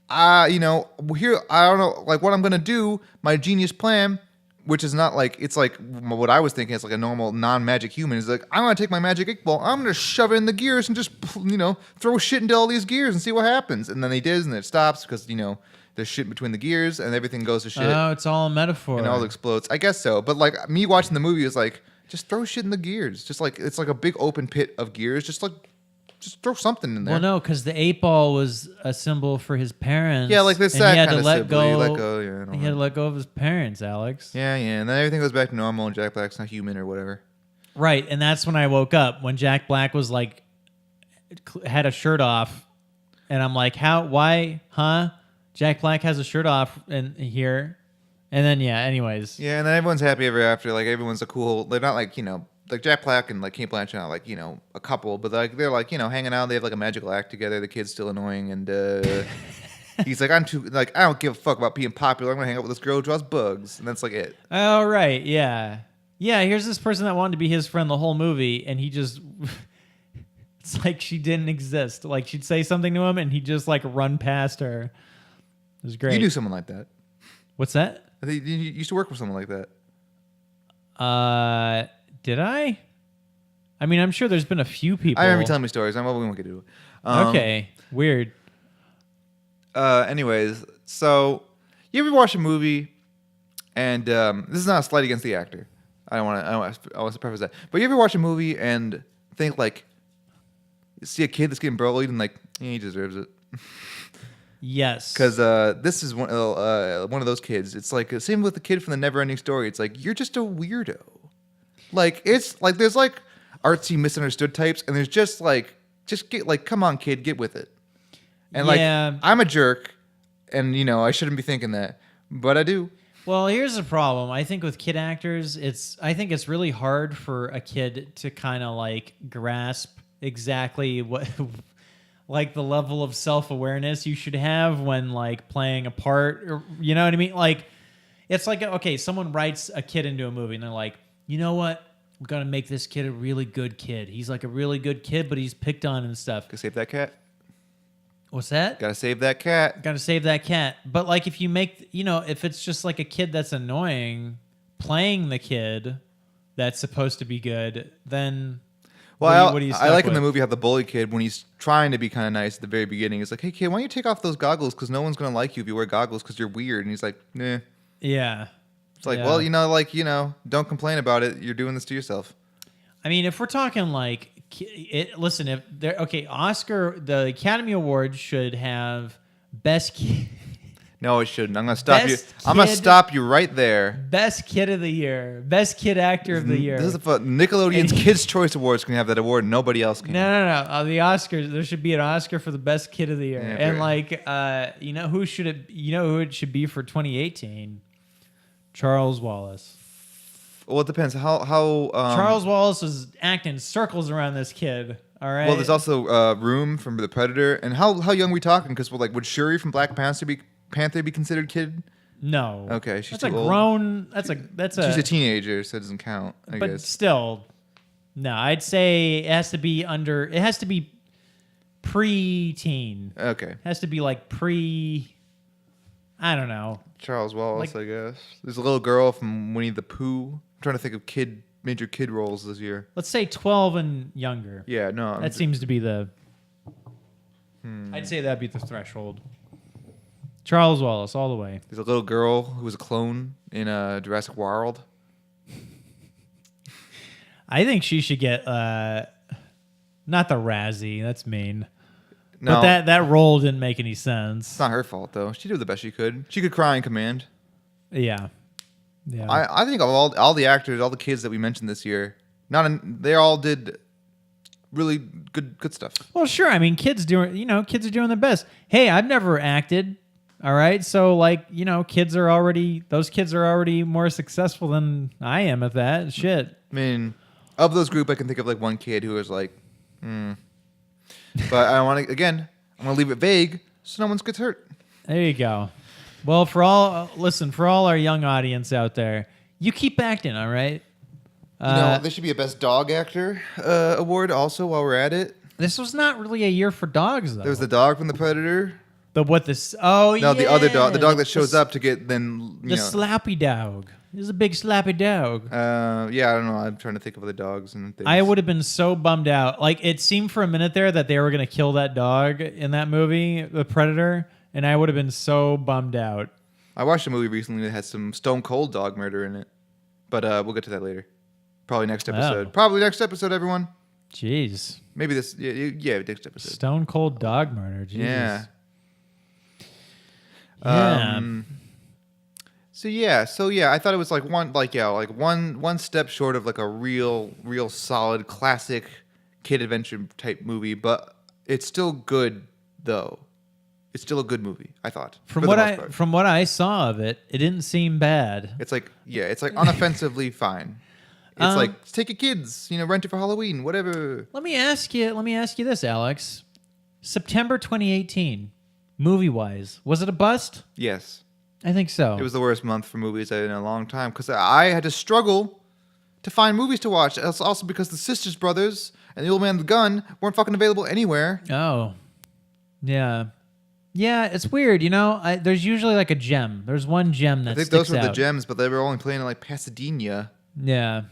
here, I don't know, like what I'm gonna do, my genius plan, which is not like, it's like what I was thinking. It's like a normal non-magic human. Is like, I'm gonna take my magic 8-ball, I'm gonna shove it in the gears and just throw shit into all these gears and see what happens. And then he does, and then it stops because there's shit between the gears and everything goes to shit. Oh, it's all a metaphor. And all explodes. I guess so. But like me watching the movie is like, just throw shit in the gears. Just like it's like a big open pit of gears. Just throw something in there. Well, no, because the 8-ball was a symbol for his parents. Yeah, like this and sad he had kind to of let sibling. go. Let go. Yeah, I don't He had to know. let go of his parents, Alex. Yeah, and then everything goes back to normal, and Jack Black's not human or whatever. Right, and that's when I woke up, when Jack Black was like, had a shirt off, and I'm like, why, Jack Black has a shirt off in here, and then anyways. Yeah, and then everyone's happy ever after. Like everyone's a cool. They're not like like Jack Black and like Kate Blanchett, not like a couple, but like they're like hanging out. They have like a magical act together. The kid's still annoying, and he's like, I don't give a fuck about being popular. I'm gonna hang out with this girl who draws bugs, and that's like it. Oh right, yeah. Here's this person that wanted to be his friend the whole movie, and he just. It's like she didn't exist. Like she'd say something to him, and he'd just like run past her. It was great. You knew someone like that. What's that? I think you used to work with someone like that. Did I? I mean, I'm sure there's been a few people. I remember you telling me stories. We won't get into it. Okay, weird. Anyways, so you ever watch a movie, and this is not a slight against the actor. I want to preface that. But you ever watch a movie and think like, see a kid that's getting bullied and like, he deserves it. Yes. Because this is one of those kids. It's like same with the kid from the Neverending Story. It's like you're just a weirdo. Like it's like there's like artsy misunderstood types, and there's just get like, come on, kid, get with it. And like I'm a jerk, and I shouldn't be thinking that, but I do. Well, here's the problem. I think with kid actors, I think it's really hard for a kid to kind of like grasp exactly what. Like the level of self-awareness you should have when like playing a part, or, you know what I mean? Like, it's like, okay, someone writes a kid into a movie and they're like, you know what? We're going to make this kid a really good kid. He's like a really good kid, but he's picked on and stuff. Gotta save that cat. What's that? Gotta save that cat. Gotta save that cat. But like if you make, if it's just like a kid that's annoying, playing the kid that's supposed to be good, then... Well, what are you I like with? in the movie how the bully kid, when he's trying to be kind of nice at the very beginning, is like, hey, kid, why don't you take off those goggles? Because no one's going to like you if you wear goggles because you're weird. And he's like, nah. Yeah. It's like, well, don't complain about it. You're doing this to yourself. I mean, if we're talking like, listen, if they're, okay, the Academy Awards should have best kid. No, it shouldn't. I'm going to stop you. Best I'm going to kid- stop you right there. Best kid of the year. Best kid actor of the year. This is Nickelodeon's Kids' Choice Awards can have that award. Nobody else can. No. The Oscars. There should be an Oscar for the best kid of the year. Yeah, and like, who should it? Who it should be for 2018? Charles Wallace. Well, it depends. How Charles Wallace was acting circles around this kid. All right. Well, there's also Room from The Predator, and how young are we talking? Because would Shuri from Black Panther be considered kid? No. Okay, she's that's too a old. Grown. She's a teenager, so it doesn't count. I but guess. still, no. I'd say it has to be under. It has to be pre-teen. Okay. It has to be like pre. I don't know. Charles Wallace, Like- I guess. There's a little girl from Winnie the Pooh. I'm trying to think of major kid roles this year. Let's say 12 and younger. Yeah, no. That seems to be the. I'd say that'd be the threshold. Charles Wallace, all the way. There's a little girl who was a clone in Jurassic World. I think she should get not the Razzie. That's mean. No, But that role didn't make any sense. it's not her fault though. She did the best she could. She could cry in command. Yeah. Yeah. I think of all the actors, all the kids that we mentioned this year, they all did really good stuff. Well, sure. I mean, kids are doing their best. Hey, I've never acted. All right. So like, kids are already more successful than I am at that. Shit. I mean, Of those group, I can think of like one kid who was like, but I want to again. I'm gonna leave it vague so no one gets hurt. There you go. Well, for all our young audience out there, you keep acting, all right? There should be a Best Dog Actor award also while we're at it. This was not really a year for dogs, though. There was the dog from The Predator. The The other dog, the dog that shows up to get then the slappy dog. He's a big slappy dog. I don't know. I'm trying to think of other dogs and things. I would have been so bummed out. Like, it seemed for a minute there that they were going to kill that dog in that movie, The Predator, and I would have been so bummed out. I watched a movie recently that has some stone cold dog murder in it, but we'll get to that later. Probably next episode. Probably next episode, everyone. Jeez. Maybe this. Yeah, next episode. Stone cold dog murder. Jeez. Yeah. Yeah. So I thought it was like one step short of like a real solid classic kid adventure type movie, but it's still good though. It's still a good movie, I thought. From what I saw of it, it didn't seem bad. It's like unoffensively fine. It's like take your kids, rent it for Halloween, whatever. Let me ask you this, Alex. September 2018, movie-wise, was it a bust? Yes. I think so. It was the worst month for movies in a long time because I had to struggle to find movies to watch. It's also because the Sisters Brothers and The Old Man with the Gun weren't fucking available anywhere. Oh. Yeah. Yeah, it's weird, there's usually like a gem. There's one gem that sticks out. I think those were the gems, but they were only playing in like Pasadena. Yeah.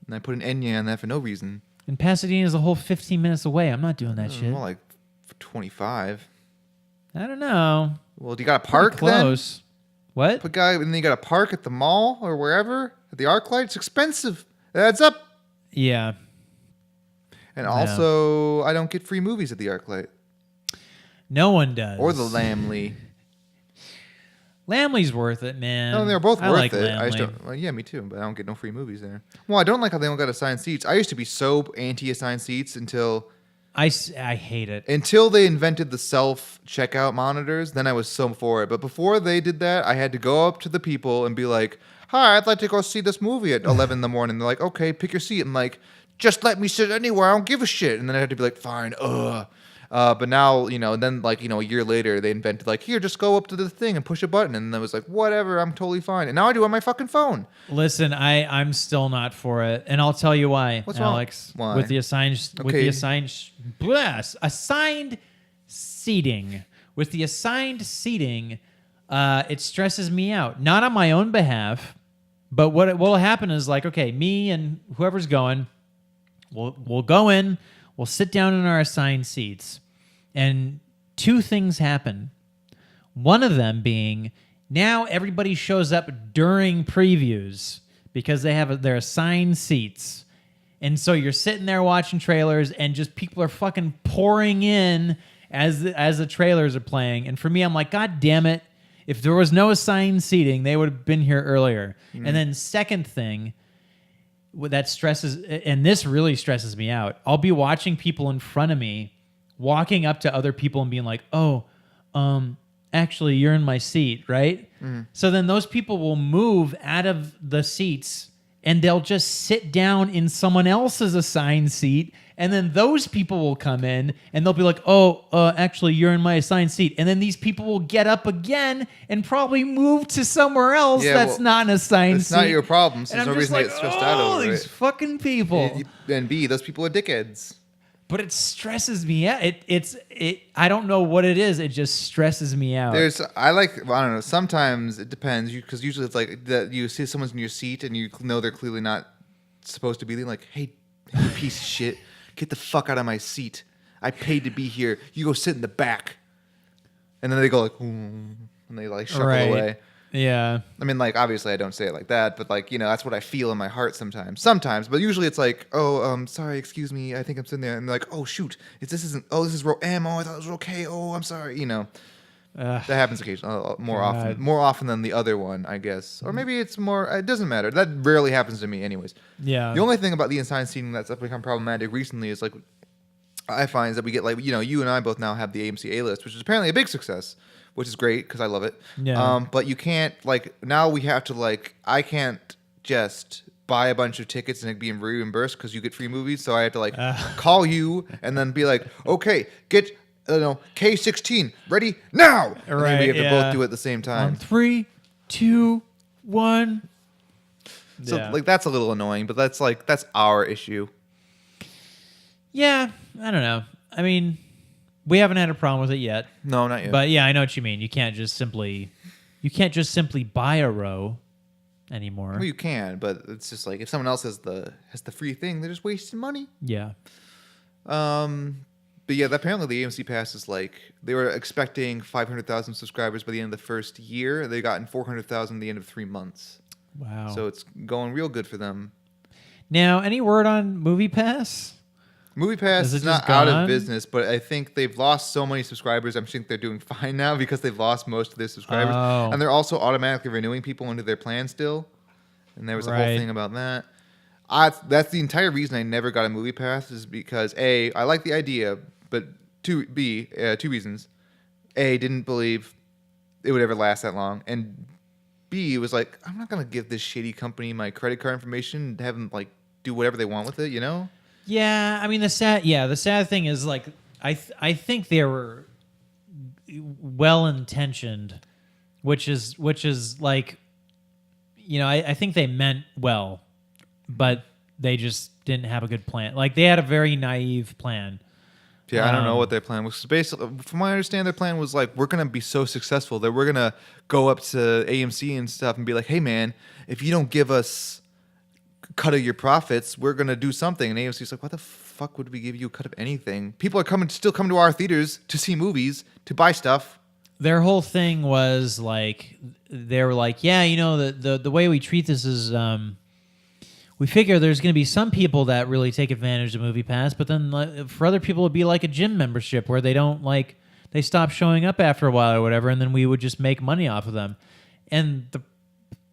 And I put an Enya on that for no reason. And Pasadena is a whole 15 minutes away. I'm not doing that shit. More like 25. I don't know. Well, do you got a park close. Then? What? And then you got a park at the mall or wherever at the ArcLight. It's expensive. It adds up. Yeah. And also, I don't get free movies at the ArcLight. No one does. Or the Lamley. Lamley's worth it, man. No, they're both worth it. Lamley. I just don't, well, yeah, me too. But I don't get no free movies there. Well, I don't like how they don't got assigned seats. I used to be so anti-assigned seats until I hate it. Until they invented the self-checkout monitors, then I was so for it. But before they did that, I had to go up to the people and be like, "Hi, I'd like to go see this movie at 11 in the morning." They're like, "Okay, pick your seat." I'm like, "Just let me sit anywhere. I don't give a shit." And then I had to be like, "Fine, but now, then a year later, they invented like, here, just go up to the thing and push a button. And I was like, whatever, I'm totally fine. And now I do it on my fucking phone. Listen, I'm still not for it. And I'll tell you why, What's Alex. Wrong? Why? With the assigned seating. With the assigned seating, it stresses me out. Not on my own behalf, but what will happen is like, okay, me and whoever's going, we'll go in. We'll sit down in our assigned seats, and two things happen. One of them being now everybody shows up during previews because they have their assigned seats. And so you're sitting there watching trailers, and just people are fucking pouring in as the trailers are playing. And for me, I'm like, God damn it. If there was no assigned seating, they would have been here earlier. Mm. And then second thing, that stresses, and this really stresses me out. I'll be watching people in front of me walking up to other people and being like, "Oh, actually, you're in my seat, right?" Mm. So then those people will move out of the seats and they'll just sit down in someone else's assigned seat. And then those people will come in and they'll be like, "Oh, actually, you're in my assigned seat." And then these people will get up again and probably move to somewhere else not an assigned seat. It's not your problem. So and there's no reason to get stressed out over these fucking people. And B, those people are dickheads. But it stresses me out. I don't know what it is. It just stresses me out. I don't know. Sometimes it depends because usually it's like that you see someone's in your seat and you know they're clearly not supposed to be there. Like, hey, piece of shit. Get the fuck out of my seat. I paid to be here. You go sit in the back. And then they go like, and they like shuffle away. Yeah. I mean, like, obviously I don't say it like that, but like, that's what I feel in my heart sometimes. Sometimes, but usually it's like, "Oh, sorry, excuse me. I think I'm sitting there." And they're like, "Oh, shoot. This is row M. Oh, I thought it was okay. Oh, I'm sorry." That happens occasionally, more often than the other one, I guess. Or maybe it's more, it doesn't matter. That rarely happens to me anyways. Yeah. The only thing about the assigned seating that's become problematic recently is like, I find is that we get like, you and I both now have the AMC A-list, which is apparently a big success, which is great because I love it. Yeah. But you can't, like, now we have to, like, I can't just buy a bunch of tickets and being reimbursed because you get free movies. So I had to like call you and then be like, okay, get K16 ready now. And then we have to both do it at the same time. 3, 2, 1. So like that's a little annoying, but that's our issue. Yeah, I don't know. I mean, we haven't had a problem with it yet. No, not yet. But yeah, I know what you mean. You can't just simply buy a row anymore. Well, you can, but it's just like if someone else has the free thing, they're just wasting money. Yeah. But yeah, apparently the AMC Pass is like they were expecting 500,000 subscribers by the end of the first year. They gotten 400,000 at the end of 3 months. Wow. So it's going real good for them. Now, any word on Movie Pass? Movie Pass is not out of business, but I think they've lost so many subscribers. I think they're doing fine now because they've lost most of their subscribers. Oh. And they're also automatically renewing people into their plan still. And there was a whole thing about that. That's the entire reason I never got a Movie Pass is because A, I like the idea, but two reasons. A, didn't believe it would ever last that long. And B, it was like, I'm not going to give this shitty company my credit card information and have them like do whatever they want with it, you know? Yeah, I mean the sad thing is like I think they were well intentioned, which is like, you know, I think they meant well, but they just didn't have a good plan. Like they had a very naive plan. Yeah, I don't know what their plan was. Basically, from what I understand, their plan was like, we're going to be so successful that we're going to go up to AMC and stuff and be like, hey, man, if you don't give us a cut of your profits, we're going to do something. And AMC's like, what the fuck would we give you a cut of anything? People are still coming to our theaters to see movies, to buy stuff. Their whole thing was like, they were like, yeah, you know, the way we treat this is... we figure there's going to be some people that really take advantage of Movie Pass, but then for other people it'd be like a gym membership where they don't they stop showing up after a while or whatever, and then we would just make money off of them. And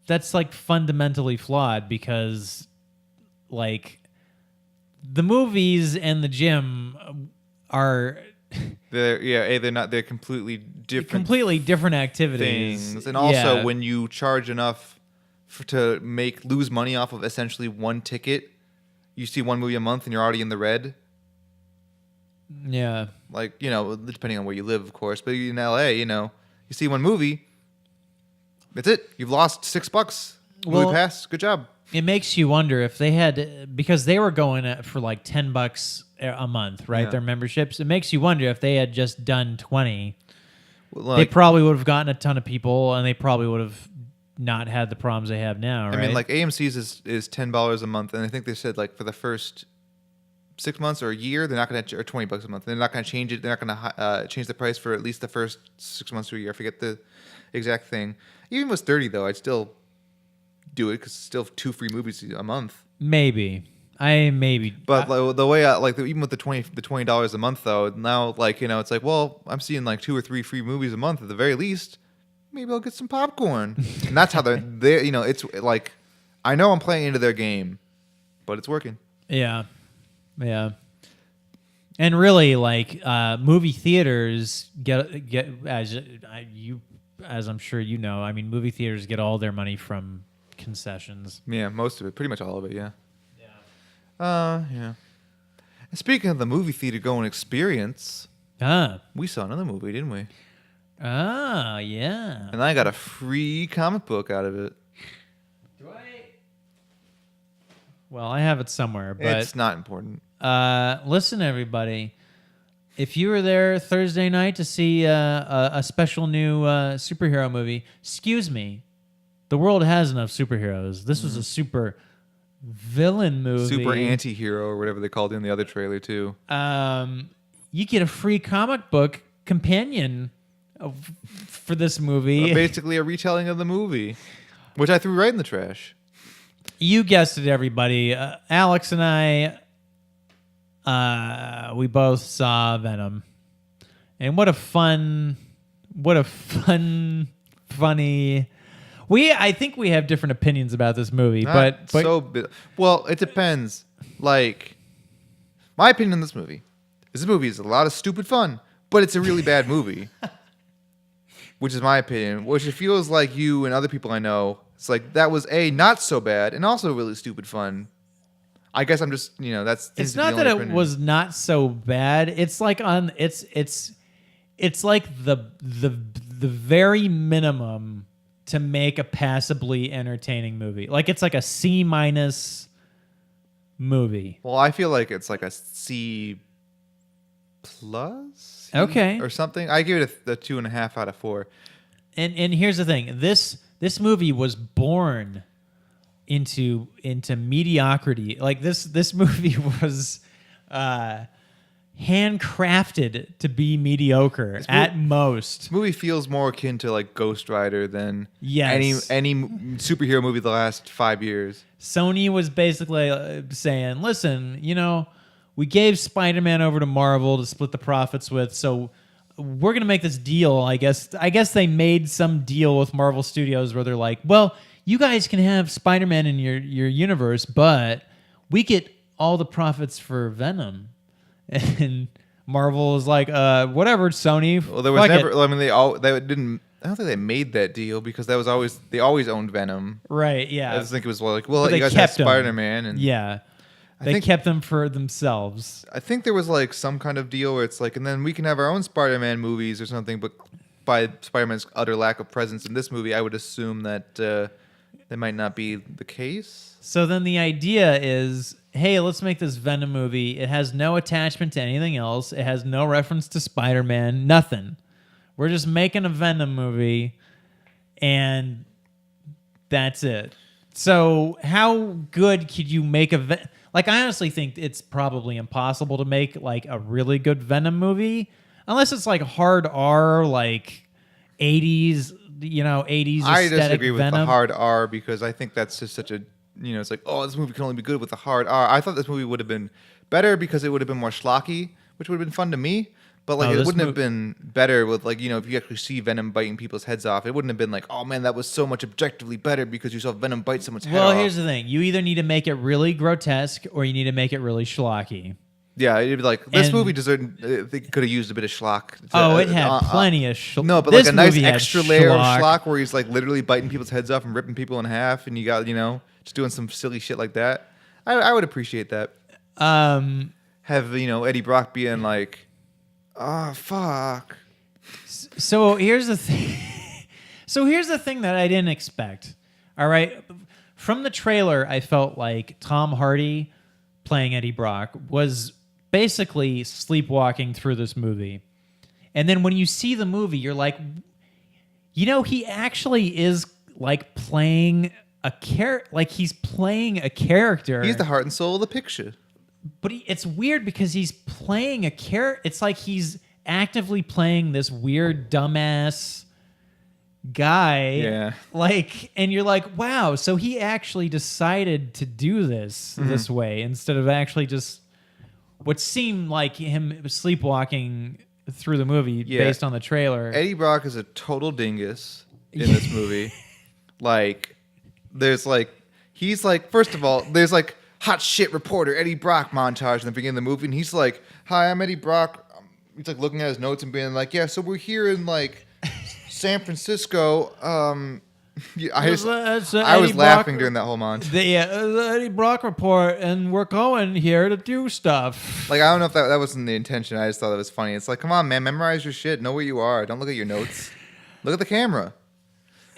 that's like fundamentally flawed because like the movies and the gym are they're completely different activities. things. And also when you charge enough to lose money off of essentially one ticket, you see one movie a month and you're already in the red. Yeah. Like, you know, depending on where you live, of course, but in LA, you know, you see one movie, that's it. You've lost $6. Movie Pass, good job. It makes you wonder if they had, because they were going for like $10 a month, right? Yeah. Their memberships. It makes you wonder if they had just done 20, Well, they probably would have gotten a ton of people, and they probably would have not had the problems they have now, right? I mean, like AMC's is $10 a month, and I think they said like for the first 6 months or a year, they're not going to, or $20 a month. They're not going to change it. They're not going to change the price for at least the first 6 months to a year. I forget the exact thing. Even if it was 30 though, I'd still do it because it's still 2 free movies a month. Maybe. But the way even with the $20 a month though, now like, you know, it's like, well, I'm seeing like 2 or 3 free movies a month at the very least. Maybe I'll get some popcorn. And that's how they you know, it's like, I know I'm playing into their game, but it's working. Yeah. And really, like, movie theaters get as I'm sure you know, I mean, movie theaters get all their money from concessions. Yeah, most of it, pretty much all of it, yeah. Yeah. And speaking of the movie theater going experience, we saw another movie, didn't we? Ah, yeah. And I got a free comic book out of it. Do I? Well, I have it somewhere, but it's not important. Listen, everybody. If you were there Thursday night to see a special new superhero movie, excuse me, the world has enough superheroes. This was a super villain movie. Super anti-hero or whatever they called it in the other trailer, too. You get a free comic book companion for this movie. Basically a retelling of the movie, which I threw right in the trash. You guessed it, everybody. Alex and I, we both saw Venom. And what a funny... I think we have different opinions about this movie, but well, it depends. Like, my opinion on this movie is a lot of stupid fun, but it's a really bad movie. Which is my opinion. Which it feels like you and other people I know It's like that was not so bad and also really stupid fun. I guess I'm just that's. It's not that it was not so bad. It's like it's like the very minimum to make a passably entertaining movie. Like it's like a C- movie. Well, I feel like it's like a C+, Okay, or something. I give it a 2.5 out of 4. And here's the thing: this movie was born into mediocrity. Like this movie was handcrafted to be mediocre at most. This movie feels more akin to like Ghost Rider than Yes. any superhero movie the last 5 years. Sony was basically saying, listen, we gave Spider-Man over to Marvel to split the profits with, so we're going to make this deal, I guess. I guess they made some deal with Marvel Studios where they're like, well, you guys can have Spider-Man in your universe, but we get all the profits for Venom. And Marvel was like, whatever, Sony. Well, there was never. I mean, they didn't. I don't think they made that deal because that was they always owned Venom. Right? Yeah. I just think it was like, well, But you guys have Spider-Man, them. and yeah, they kept them for themselves. I think there was like some kind of deal where it's like, and then we can have our own Spider-Man movies or something. But by Spider-Man's utter lack of presence in this movie, I would assume that that might not be the case. So then the idea is, hey, let's make this Venom movie. It has no attachment to anything else. It has no reference to Spider-Man. Nothing. We're just making a Venom movie, and that's it. So how good could you make a like? I honestly think it's probably impossible to make like a really good Venom movie, unless it's like hard R, like 80s, 80s I aesthetic disagree with Venom. the hard R because I think that's just such a it's like, oh, this movie can only be good with the hard R. I thought this movie would have been better because it would have been more schlocky, which would have been fun to me. But like, it wouldn't have been better with like, if you actually see Venom biting people's heads off, it wouldn't have been like, oh man, that was so much objectively better because you saw Venom bite someone's head off. Well, here's the thing: you either need to make it really grotesque or you need to make it really schlocky. Yeah, it'd be like this movie deserved. They could have used a bit of schlock. It had plenty of schlock. No, but like a nice extra layer of schlock where he's like literally biting people's heads off and ripping people in half, and you got just doing some silly shit like that. I would appreciate that. Have Eddie Brock being like, oh fuck. So here's the thing. Here's the thing that I didn't expect. All right, from the trailer, I felt like Tom Hardy playing Eddie Brock was basically sleepwalking through this movie. And then when you see the movie, you're like, he actually is like playing a he's playing a character. He's the heart and soul of the picture. But it's weird because he's playing a character. It's like he's actively playing this weird dumbass guy. Yeah. And you're like, wow, so he actually decided to do this this way instead of actually just what seemed like him sleepwalking through the movie based on the trailer. Eddie Brock is a total dingus in this movie. He's like, first of all, there's like hot shit reporter Eddie Brock montage in the beginning of the movie, and he's like, hi, I'm Eddie Brock. He's like looking at his notes and being like, yeah, so we're here in like San Francisco. I was laughing during that whole montage. The Eddie Brock report, and we're going here to do stuff. Like, I don't know if that wasn't the intention. I just thought it was funny. It's like, come on, man, memorize your shit. Know where you are. Don't look at your notes. Look at the camera.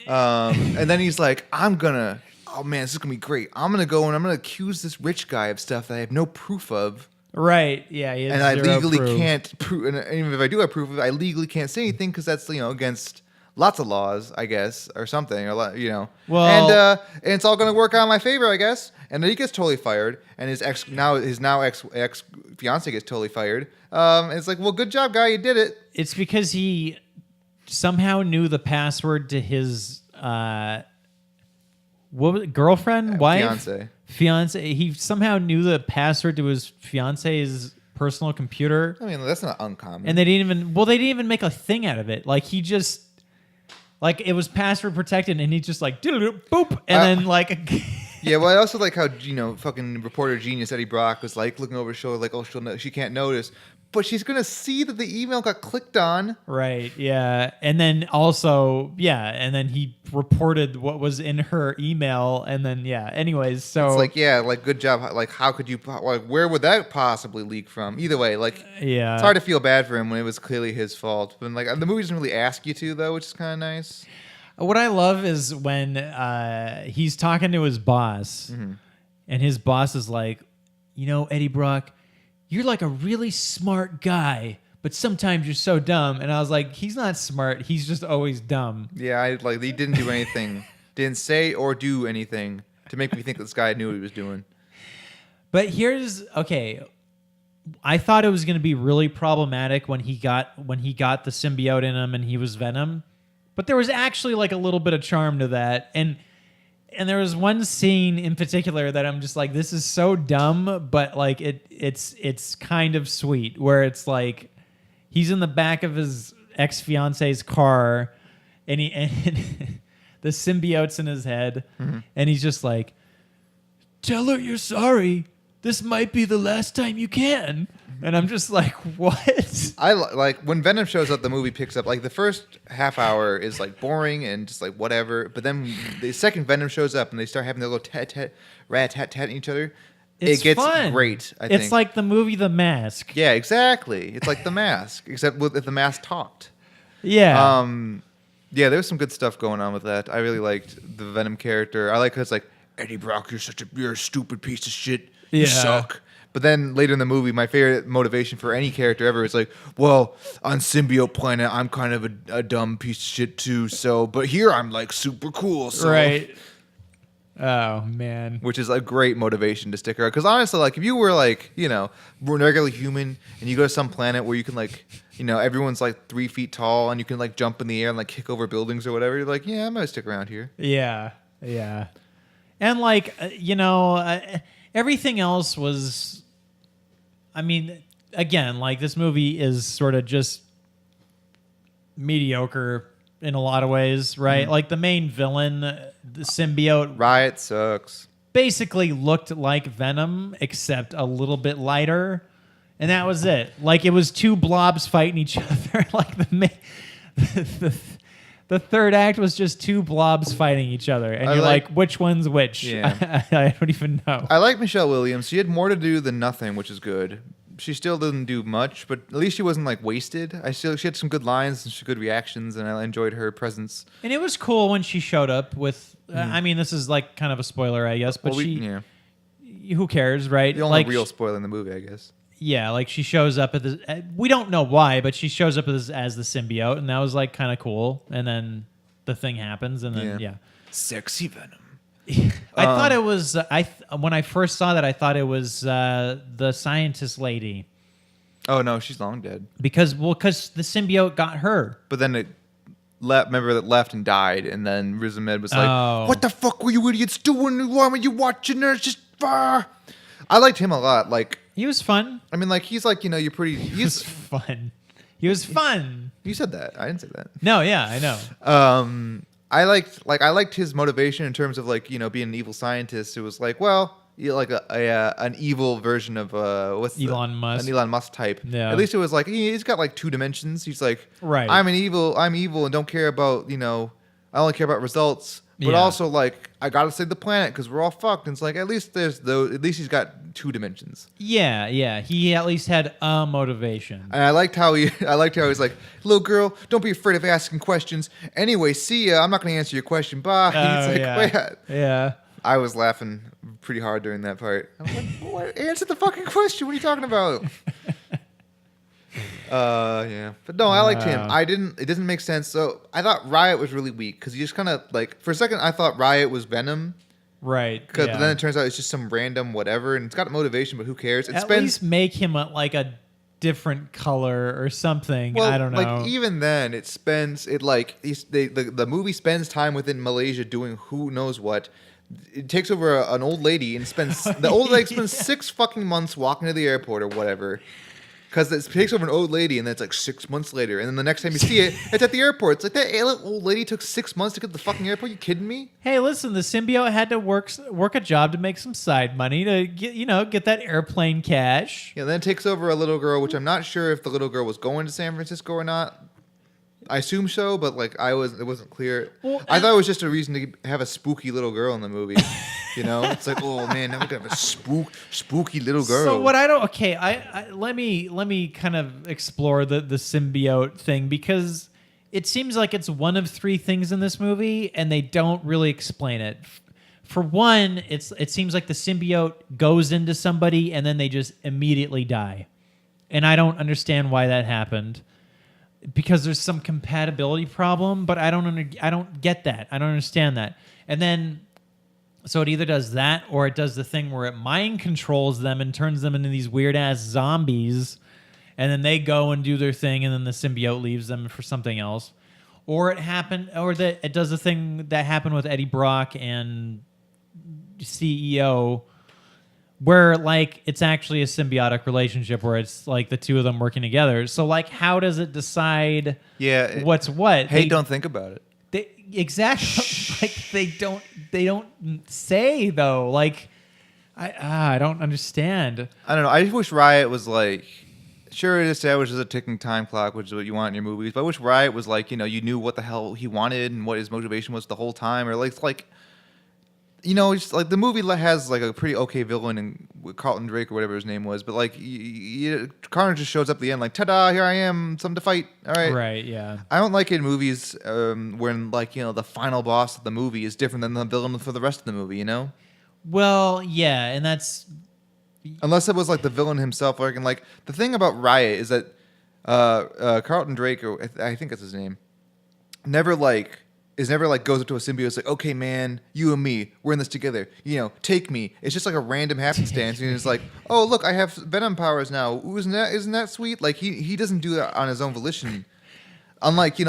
And then he's like, oh man, this is going to be great. I'm going to go and I'm going to accuse this rich guy of stuff that I have no proof of. Right, yeah. He has and I legally proof. can't prove, and even if I do have proof of it, I legally can't say anything because that's, against lots of laws, I guess, or something, Well, and it's all going to work out in my favor, I guess. And then he gets totally fired, and his ex fiance gets totally fired. And it's like, well, good job, guy, you did it. It's because he somehow knew the password to his what was it, girlfriend, wife, fiance. He somehow knew the password to his fiance's personal computer. I mean, that's not uncommon. And they didn't even make a thing out of it. Like he just. Like, it was password protected, and he just, like, boop, and then, like... Yeah, well, I also like how, fucking reporter genius Eddie Brock was, like, looking over his shoulder, like, oh, she can't notice. but she's gonna see that the email got clicked on. Right. Yeah. And then also, and then he reported what was in her email. And then, anyways, so. It's like, good job. Like, how could you, like, where would that possibly leak from? Either way, like, it's hard to feel bad for him when it was clearly his fault. But, like, the movie doesn't really ask you to, though, which is kind of nice. What I love is when he's talking to his boss, and his boss is like, Eddie Brock, you're like a really smart guy, but sometimes you're so dumb. And I was like, he's not smart. He's just always dumb. Yeah, he didn't do anything, didn't say or do anything to make me think this guy knew what he was doing. But I thought it was going to be really problematic when he got the symbiote in him and he was Venom. But there was actually like a little bit of charm to that. And there was one scene in particular that I'm just like, this is so dumb, but like it's kind of sweet, where it's like he's in the back of his ex-fiance's car and the symbiote's in his head, and he's just like, tell her you're sorry. This might be the last time you can. And I'm just like, what? I like when Venom shows up, the movie picks up. Like the first half hour is like boring and just like whatever. But then the second Venom shows up and they start having their little rat-tat-tat each other. It gets fun. Great. I think it's like the movie The Mask. Yeah, exactly. It's like The Mask, except if The Mask talked. Yeah. Yeah, there's some good stuff going on with that. I really liked the Venom character. I like how it's like, Eddie Brock, you're a stupid piece of shit. You suck. But then later in the movie, my favorite motivation for any character ever is like, well, on Symbiote Planet, I'm kind of a dumb piece of shit too. So, but here I'm like super cool. So. Right. Oh man. Which is a great motivation to stick around. Because honestly, like if you were like, we're regularly human, and you go to some planet where you can like, everyone's like 3 feet tall, and you can like jump in the air and like kick over buildings or whatever. You're like, yeah, I'm gonna stick around here. Yeah. Yeah. And like, everything else was, I mean, again, like this movie is sort of just mediocre in a lot of ways, right? Mm-hmm. Like the main villain, the symbiote, Riot sucks. Basically looked like Venom, except a little bit lighter. And that was it. Like it was two blobs fighting each other. Like the third act was just two blobs fighting each other. And you're like, which one's which? Yeah. I don't even know. I like Michelle Williams. She had more to do than nothing, which is good. She still didn't do much, but at least she wasn't like wasted. She had some good lines and some good reactions, and I enjoyed her presence. And it was cool when she showed up with, I mean, this is like kind of a spoiler, I guess, but who cares, right? The only real spoiler in the movie, I guess. Yeah, like she shows up at the, we don't know why, but she shows up as the symbiote, and that was like kind of cool. And then the thing happens, and then sexy Venom. I thought it was when I first saw that, I thought it was the scientist lady. Oh no, she's long dead. Because the symbiote got her. But then it left and died, and then Riz Ahmed was like, "What the fuck were you idiots doing? Why were you watching her? Just I liked him a lot. Like he was fun. I mean, like he's like you're pretty. He was fun. He was fun. You said that. I didn't say that. No, yeah, I know. I liked his motivation in terms of like being an evil scientist. It was like, well, like an evil version of Elon Musk, an Elon Musk type. Yeah. At least it was like he's got like 2 dimensions. He's like, right. I'm evil and don't care about I only care about results. But also like I gotta save the planet because we're all fucked. And it's like at least he's got 2 dimensions. Yeah. He at least had a motivation. And I liked how he's like, little girl, don't be afraid of asking questions. Anyway, see ya. I'm not gonna answer your question. Bye. He's like, yeah. I was laughing pretty hard during that part. I was like, what? Answer the fucking question. What are you talking about? Yeah. But no, I liked him. It doesn't make sense. So I thought Riot was really weak because he just kind of like, for a second, I thought Riot was Venom. Right. But then it turns out it's just some random wwhatever, and it's got motivation, but who cares? At least make him like a different color or something. Well, I don't know. Like even then, the movie spends time within Malaysia doing who knows what. It takes over an old lady and spends the old lady spends 6 fucking months walking to the airport or whatever. Because it takes over an old lady, and then it's like 6 months later, and then the next time you see it, it's at the airport. It's like that old lady took 6 months to get to the fucking airport. You kidding me? Hey, listen, the symbiote had to work a job to make some side money to get that airplane cash. Yeah, then it takes over a little girl, which I'm not sure if the little girl was going to San Francisco or not. I assume so, but like it wasn't clear. Well, I thought it was just a reason to have a spooky little girl in the movie. It's like, oh man, now we're gonna have a spooky little girl. So what I don't let me kind of explore the symbiote thing, because it seems like it's one of three things in this movie, and they don't really explain it. For one, it seems like the symbiote goes into somebody and then they just immediately die, and I don't understand why that happened. Because there's some compatibility problem, but I don't get that. I don't understand that. And then, so it either does that or it does the thing where it mind controls them and turns them into these weird ass zombies, and then they go and do their thing, and then the symbiote leaves them for something else. Or it does the thing that happened with Eddie Brock and CEO, where like it's actually a symbiotic relationship where it's like the two of them working together. So like, how does it decide what's what? Hey, don't think about it. Exactly. Like they don't say though. Like I don't understand. I don't know. I just wish Riot was like, sure, it establishes a ticking time clock, which is what you want in your movies, but I wish Riot was like, you knew what the hell he wanted and what his motivation was the whole time, or like just like the movie has like a pretty okay villain with Carlton Drake or whatever his name was, but like Carnage just shows up at the end like, ta-da, here I am, something to fight. All right. Right, yeah. I don't like it in movies when like, the final boss of the movie is different than the villain for the rest of the movie, Well, yeah, and that's... Unless it was like the villain himself. Like the thing about Riot is that Carlton Drake, or I think that's his name, never goes up to a symbiote like, okay, man, you and me, we're in this together. Take me. It's just like a random happenstance, and it's like, oh look, I have Venom powers now. Ooh, isn't that sweet? Like he doesn't do that on his own volition. Unlike Jeff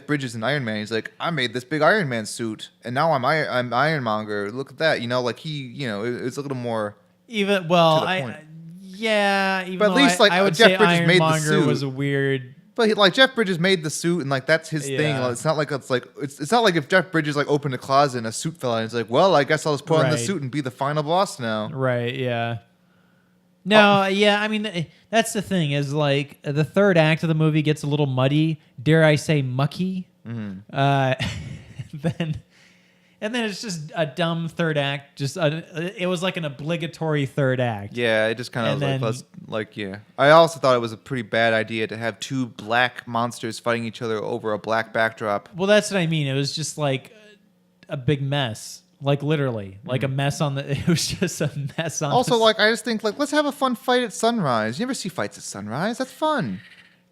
Bridges in Iron Man, he's like, I made this big Iron Man suit, and now I'm Ironmonger. Look at that. Like it's a little more. Even to the point. Even but at least like I would Jeff say Bridges made the Ironmonger suit. was a weird. But like Jeff Bridges made the suit, and like that's his thing. Like, it's not like it's not like if Jeff Bridges like opened a closet and a suit fell out, and it's like, well, I guess I'll just put on the suit and be the final boss now. Right. Yeah. No. Yeah. I mean, that's the thing is like the third act of the movie gets a little muddy. Dare I say mucky? Mm-hmm. And then it's just a dumb third act. It was like an obligatory third act. Yeah, it just kind of was yeah. I also thought it was a pretty bad idea to have two black monsters fighting each other over a black backdrop. Well, that's what I mean. It was just like a big mess. Like literally, like a mess on the. It was just a mess on. Also, like I just think like let's have a fun fight at sunrise. You never see fights at sunrise. That's fun.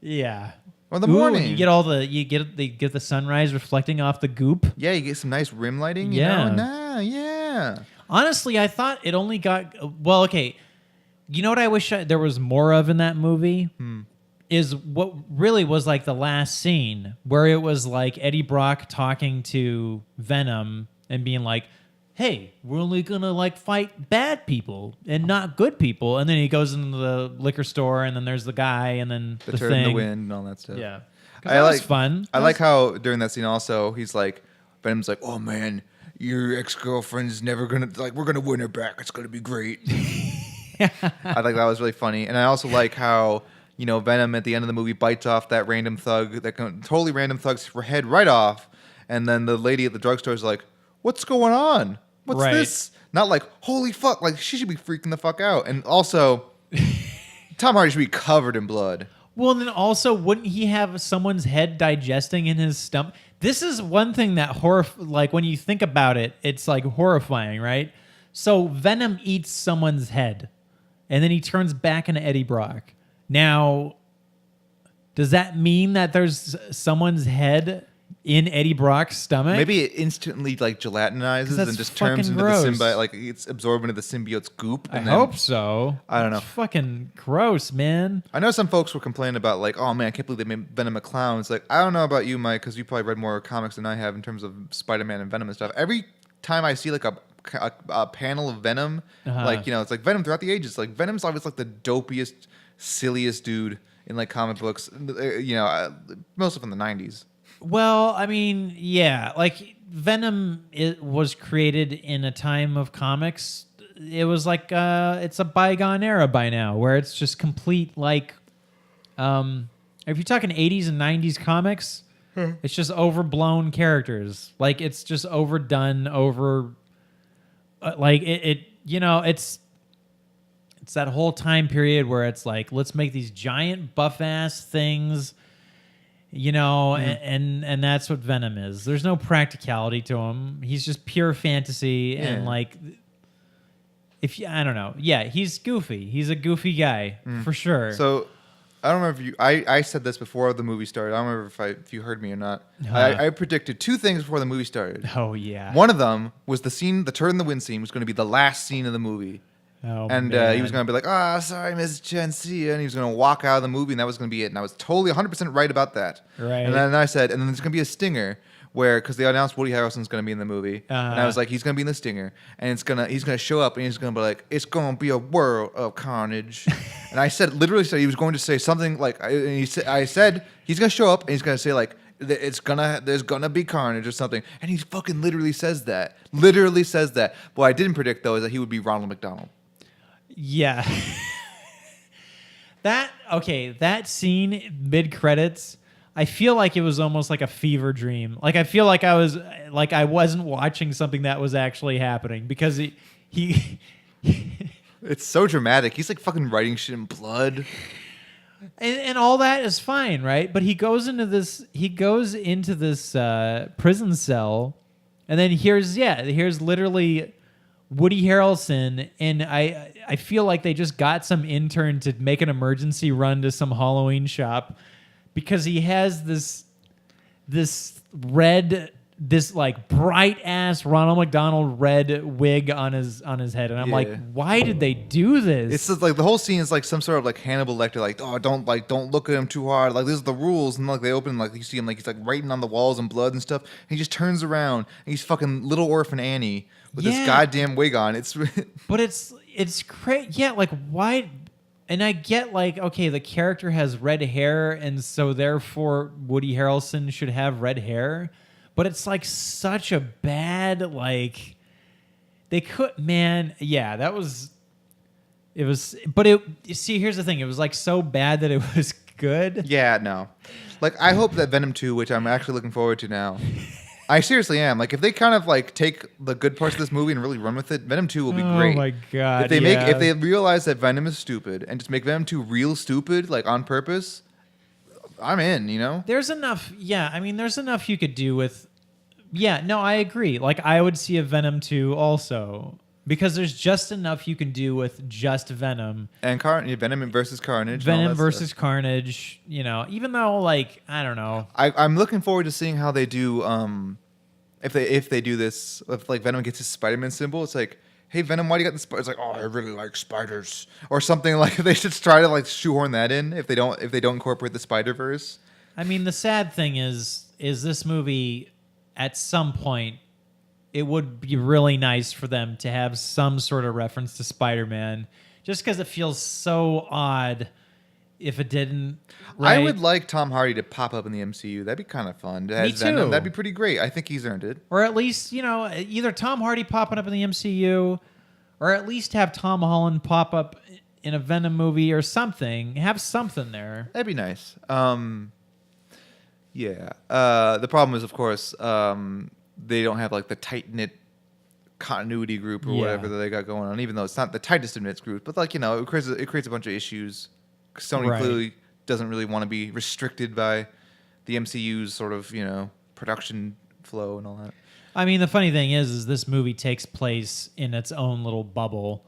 Yeah. Or the morning. You get the sunrise reflecting off the goop. Yeah, you get some nice rim lighting. Yeah. Honestly, I thought it only got okay. You know what I wish there was more of in that movie? Is what really was like the last scene where it was like Eddie Brock talking to Venom and being like, hey, we're only gonna like fight bad people and not good people. And then he goes into the liquor store, and then there's the guy, and then the turd thing. in the wind and all that stuff. Yeah, that was fun. I like how during that scene also he's like, Venom's like, oh man, your ex-girlfriend's never gonna we're gonna win her back. It's gonna be great. I think that was really funny, and I also like how Venom at the end of the movie bites off that random thug, totally random thug's head right off, and then the lady at the drugstore is like, what's going on? What's this? Not like, holy fuck, like she should be freaking the fuck out. And also, Tom Hardy should be covered in blood. Well, and then also, wouldn't he have someone's head digesting in his stomach? This is one thing that like when you think about it, it's like horrifying, right? So Venom eats someone's head, and then he turns back into Eddie Brock. Now, does that mean that there's someone's head in Eddie Brock's stomach? Maybe it instantly like gelatinizes and just turns into gross. the symbiote, like it's absorbed into the symbiote's goop. And I hope so. I don't know. It's fucking gross, man. I know some folks were complaining about like, oh man, I can't believe they made Venom a clown. It's like, I don't know about you, Mike, because you probably read more comics than I have in terms of Spider-Man and Venom and stuff. Every time I see like a a panel of Venom. Uh-huh. Like, it's like Venom throughout the ages. Like Venom's always like the dopiest, silliest dude in like comic books. Most of them in the 90s. Well, I mean, yeah, like Venom was created in a time of comics. It was like it's a bygone era by now, where it's just complete like, if you're talking 80s and 90s comics, it's just overblown characters. Like it's just overdone, like it's that whole time period where it's like, let's make these giant buff ass things. And that's what Venom is. There's no practicality to him. He's just pure fantasy and like, I don't know. Yeah, he's goofy. He's a goofy guy for sure. So I don't remember if I said this before the movie started. I don't remember if you heard me or not. I predicted 2 things before the movie started. Oh yeah. One of them was the turn in the wind scene was going to be the last scene of the movie. Oh, and he was going to be like, sorry, Miss Chancia. And he was going to walk out of the movie, and that was going to be it. And I was totally 100% right about that. Right. And then I said, and then there's going to be a stinger because they announced Woody Harrelson's going to be in the movie. And I was like, he's going to be in the stinger. And he's going to show up, and he's going to be like, it's going to be a world of carnage. And I literally said he was going to say something like, I said, he's going to show up, and he's going to say like, there's gonna be carnage or something, and he fucking literally says that. What I didn't predict though is that he would be Ronald McDonald. Yeah. That scene mid credits, I feel like it was almost like a fever dream. Like I feel like I wasn't watching something that was actually happening because he it's so dramatic. He's like fucking writing shit in blood. And all that is fine, right? But he goes into this prison cell, and then here's literally Woody Harrelson, and I feel like they just got some intern to make an emergency run to some Halloween shop because he has this like bright ass Ronald McDonald red wig on his head, and I'm like, why did they do this? It's just like the whole scene is like some sort of like Hannibal Lecter, like, oh, don't look at him too hard, like these are the rules, and like they open, like you see him like he's like writing on the walls and blood and stuff, and he just turns around and he's fucking little orphan Annie with this goddamn wig on. But it's crazy. Yeah, like why? And I get like, okay, the character has red hair, and so therefore Woody Harrelson should have red hair. But it's like such a bad, like, they could, man, yeah, that was, it was, but see, here's the thing. It was like so bad that it was good. Yeah, no. Like, I hope that Venom 2, which I'm actually looking forward to now, I seriously am. Like, if they kind of like take the good parts of this movie and really run with it, Venom 2 will be great. Oh my God. If they realize that Venom is stupid and just make Venom 2 real stupid, like on purpose, I'm in, There's enough, there's enough you could do with, I agree. Like, I would see a Venom 2 also, because there's just enough you can do with just Venom. And Venom versus Carnage. Venom versus Carnage, even though, like, I don't know. I'm looking forward to seeing how they do, if they do this, if like Venom gets his Spider-Man symbol, it's like, hey Venom, why do you got the spider? It's like, oh, I really like spiders, or something. Like they should try to like shoehorn that in if they don't incorporate the Spider-Verse. I mean, the sad thing is this movie, at some point, it would be really nice for them to have some sort of reference to Spider-Man, just because it feels so odd if it didn't. Right? I would like Tom Hardy to pop up in the MCU. That'd be kind of fun. Me too. Venom, that'd be pretty great. I think he's earned it. Or at least, either Tom Hardy popping up in the MCU, or at least have Tom Holland pop up in a Venom movie or something. Have something there. That'd be nice. Yeah. The problem is, of course, they don't have like the tight-knit continuity group or whatever that they got going on, even though it's not the tightest of knits group. But like, it creates a bunch of issues. Sony clearly doesn't really want to be restricted by the MCU's sort of, production flow and all that. I mean, the funny thing is this movie takes place in its own little bubble.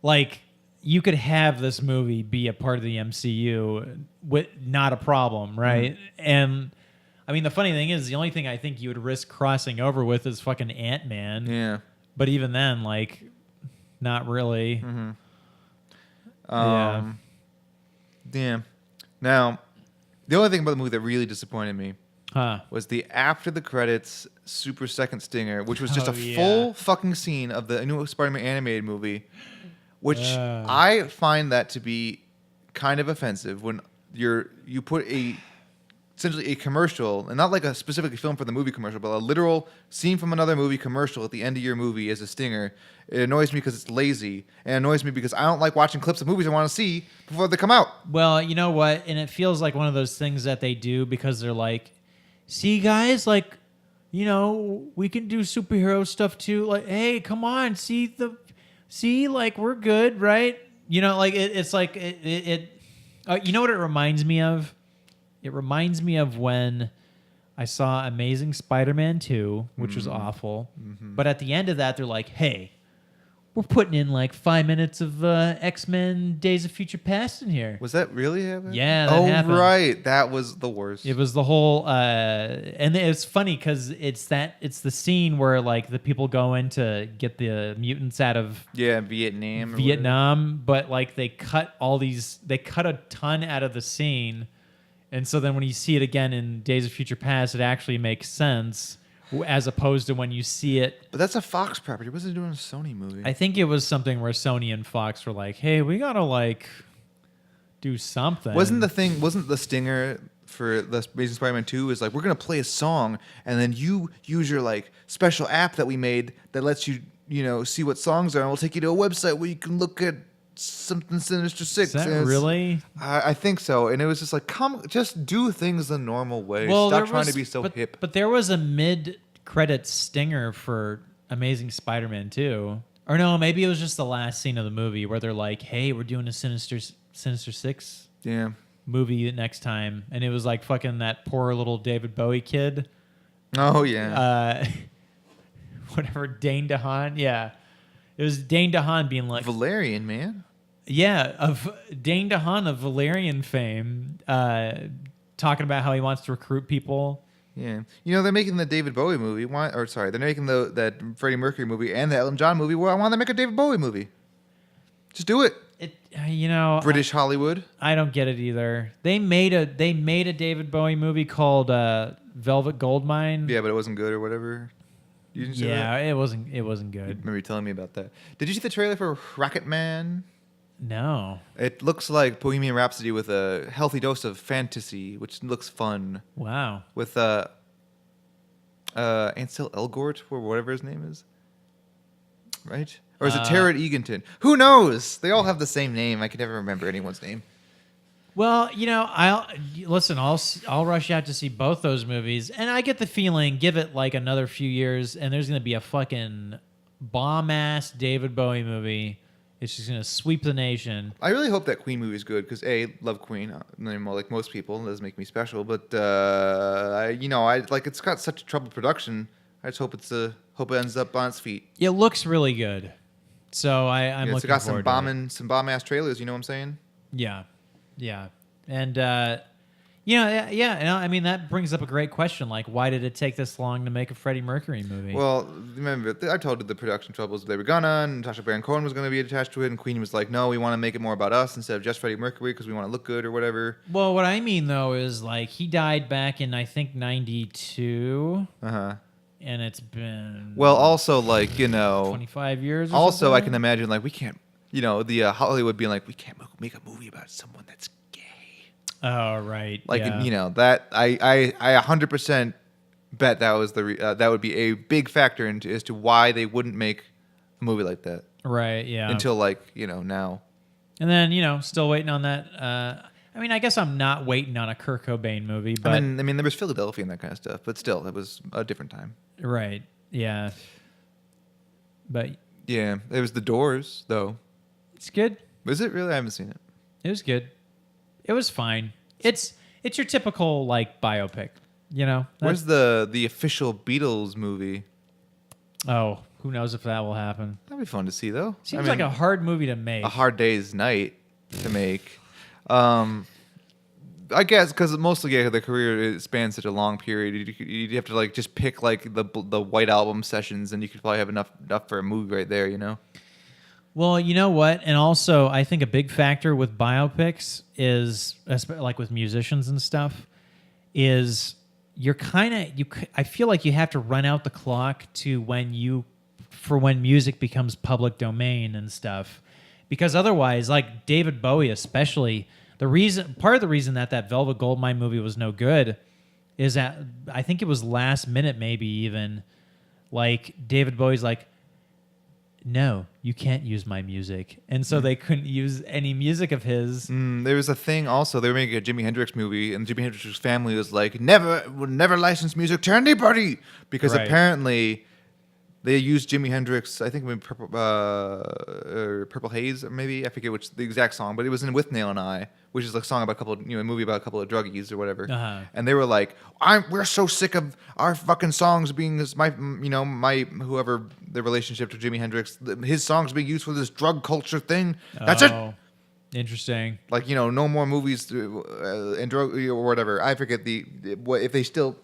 Like, you could have this movie be a part of the MCU with not a problem, right? Mm-hmm. And I mean, the funny thing is, the only thing I think you would risk crossing over with is fucking Ant-Man. Yeah. But even then, like, not really. Mm-hmm. Yeah. Now, the only thing about the movie that really disappointed me Huh. was the after the credits super second stinger, which was just Oh, a yeah. full fucking scene of the new Spider-Man animated movie, which Uh. I find that to be kind of offensive when you put essentially a commercial, and not like a specifically film for the movie commercial, but a literal scene from another movie commercial at the end of your movie as a stinger. It annoys me because it's lazy, and it annoys me because I don't like watching clips of movies I want to see before they come out. Well, you know what? And it feels like one of those things that they do because they're like, see, guys, like, you know, we can do superhero stuff too. Like, hey, come on, see, like, we're good, right? You know, like, it's like, you know what it reminds me of? It reminds me of when I saw Amazing Spider-Man 2, which was awful. Mm-hmm. But at the end of that, they're like, hey, we're putting in like 5 minutes of X-Men Days of Future Past in here. Was that really happening? Yeah, that happened. Right. That was the worst. It was the whole, and it's funny because it's the scene where like the people go in to get the mutants out of Vietnam, but like they cut a ton out of the scene, and so then when you see it again in Days of Future Past, it actually makes sense as opposed to when you see it. But that's a Fox property. What was it doing a Sony movie? I think it was something where Sony and Fox were like, "Hey, we gotta like do something." Wasn't the stinger for the Amazing Spider-Man 2 is like, we're going to play a song and then you use your like special app that we made that lets you, see what songs are, and we'll take you to a website where you can look at something Sinister Six. Is that really? I think so. And it was just like, just do things the normal way. Well, Stop trying to be so hip. But there was a mid-credit stinger for Amazing Spider-Man 2. Or no, maybe it was just the last scene of the movie where they're like, hey, we're doing a Sinister Six movie next time. And it was like fucking that poor little David Bowie kid. Oh, yeah. Whatever, Dane DeHaan. Yeah. It was Dane DeHaan being like... Valerian, man. Yeah, of Dane DeHaan of Valerian fame, talking about how he wants to recruit people. Yeah. They're making the David Bowie movie. They're making that Freddie Mercury movie and the Elton John movie. Well, I want to make a David Bowie movie. Just do it. British Hollywood. I don't get it either. They made a David Bowie movie called Velvet Goldmine. Yeah, but it wasn't good or whatever. You didn't see that? it wasn't good. You remember you telling me about that. Did you see the trailer for Rocket Man? No. It looks like Bohemian Rhapsody with a healthy dose of fantasy, which looks fun. Wow. With Ansel Elgort, or whatever his name is. Right? Or is it Taron Egerton? Who knows? They all have the same name. I can never remember anyone's name. Well, I'll rush out to see both those movies, and I get the feeling, give it like another few years, and there's gonna be a fucking bomb-ass David Bowie movie. It's just gonna sweep the nation. I really hope that Queen movie is good because love Queen, like most people. It doesn't make me special, but it's got such a troubled production. I just hope hope it ends up on its feet. It looks really good, so I'm looking forward to it. Some bomb-ass trailers. You know what I'm saying? Yeah. Yeah. And, I mean, that brings up a great question. Like, why did it take this long to make a Freddie Mercury movie? Well, remember, I told you the production troubles they were gonna, and Natasha Baron Cohen was going to be attached to it, and Queen was like, no, we want to make it more about us instead of just Freddie Mercury because we want to look good or whatever. Well, what I mean, though, is, like, he died back in, I think, 92. Uh-huh. And it's been... Well, also, 25 years or also, something? I can imagine, we can't... the Hollywood being like, we can't make a movie about someone that's gay. Oh, right. That I 100% bet that was that would be a big factor as to why they wouldn't make a movie like that. Right. Yeah. Until now. And then still waiting on that. I mean, I guess I'm not waiting on a Kurt Cobain movie, but I mean, there was Philadelphia and that kind of stuff, but still, it was a different time. Right. Yeah. But yeah, it was The Doors though. It's good. Was it really? I haven't seen it. It was good. It was fine. It's your typical biopic, Where's the official Beatles movie? Oh, who knows if that will happen? That'd be fun to see though. Seems like a hard movie to make. A hard day's night to make. I guess because mostly the career spans such a long period. You'd have to just pick the White Album sessions, and you could probably have enough for a movie right there. Well, you know what? And also, I think a big factor with biopics is, with musicians and stuff, is you're kind of I feel like you have to run out the clock to when music becomes public domain and stuff, because otherwise, like David Bowie especially, part of the reason that Velvet Goldmine movie was no good is that I think it was last minute, maybe even, like David Bowie's like, no, you can't use my music. And so they couldn't use any music of his. There was a thing also, they were making a Jimi Hendrix movie, and Jimi Hendrix's family was like, would never license music to anybody, because apparently they used Jimi Hendrix, I think Purple Haze, or maybe, I forget which the exact song, but it was in With Nail and I, which is like a song about a movie about a couple of druggies or whatever. And they were like, we're so sick of our fucking songs being whoever the relationship to Jimi Hendrix, his songs being used for this drug culture thing. That's it. Interesting. Like, no more movies and drug or whatever. I forget if they still.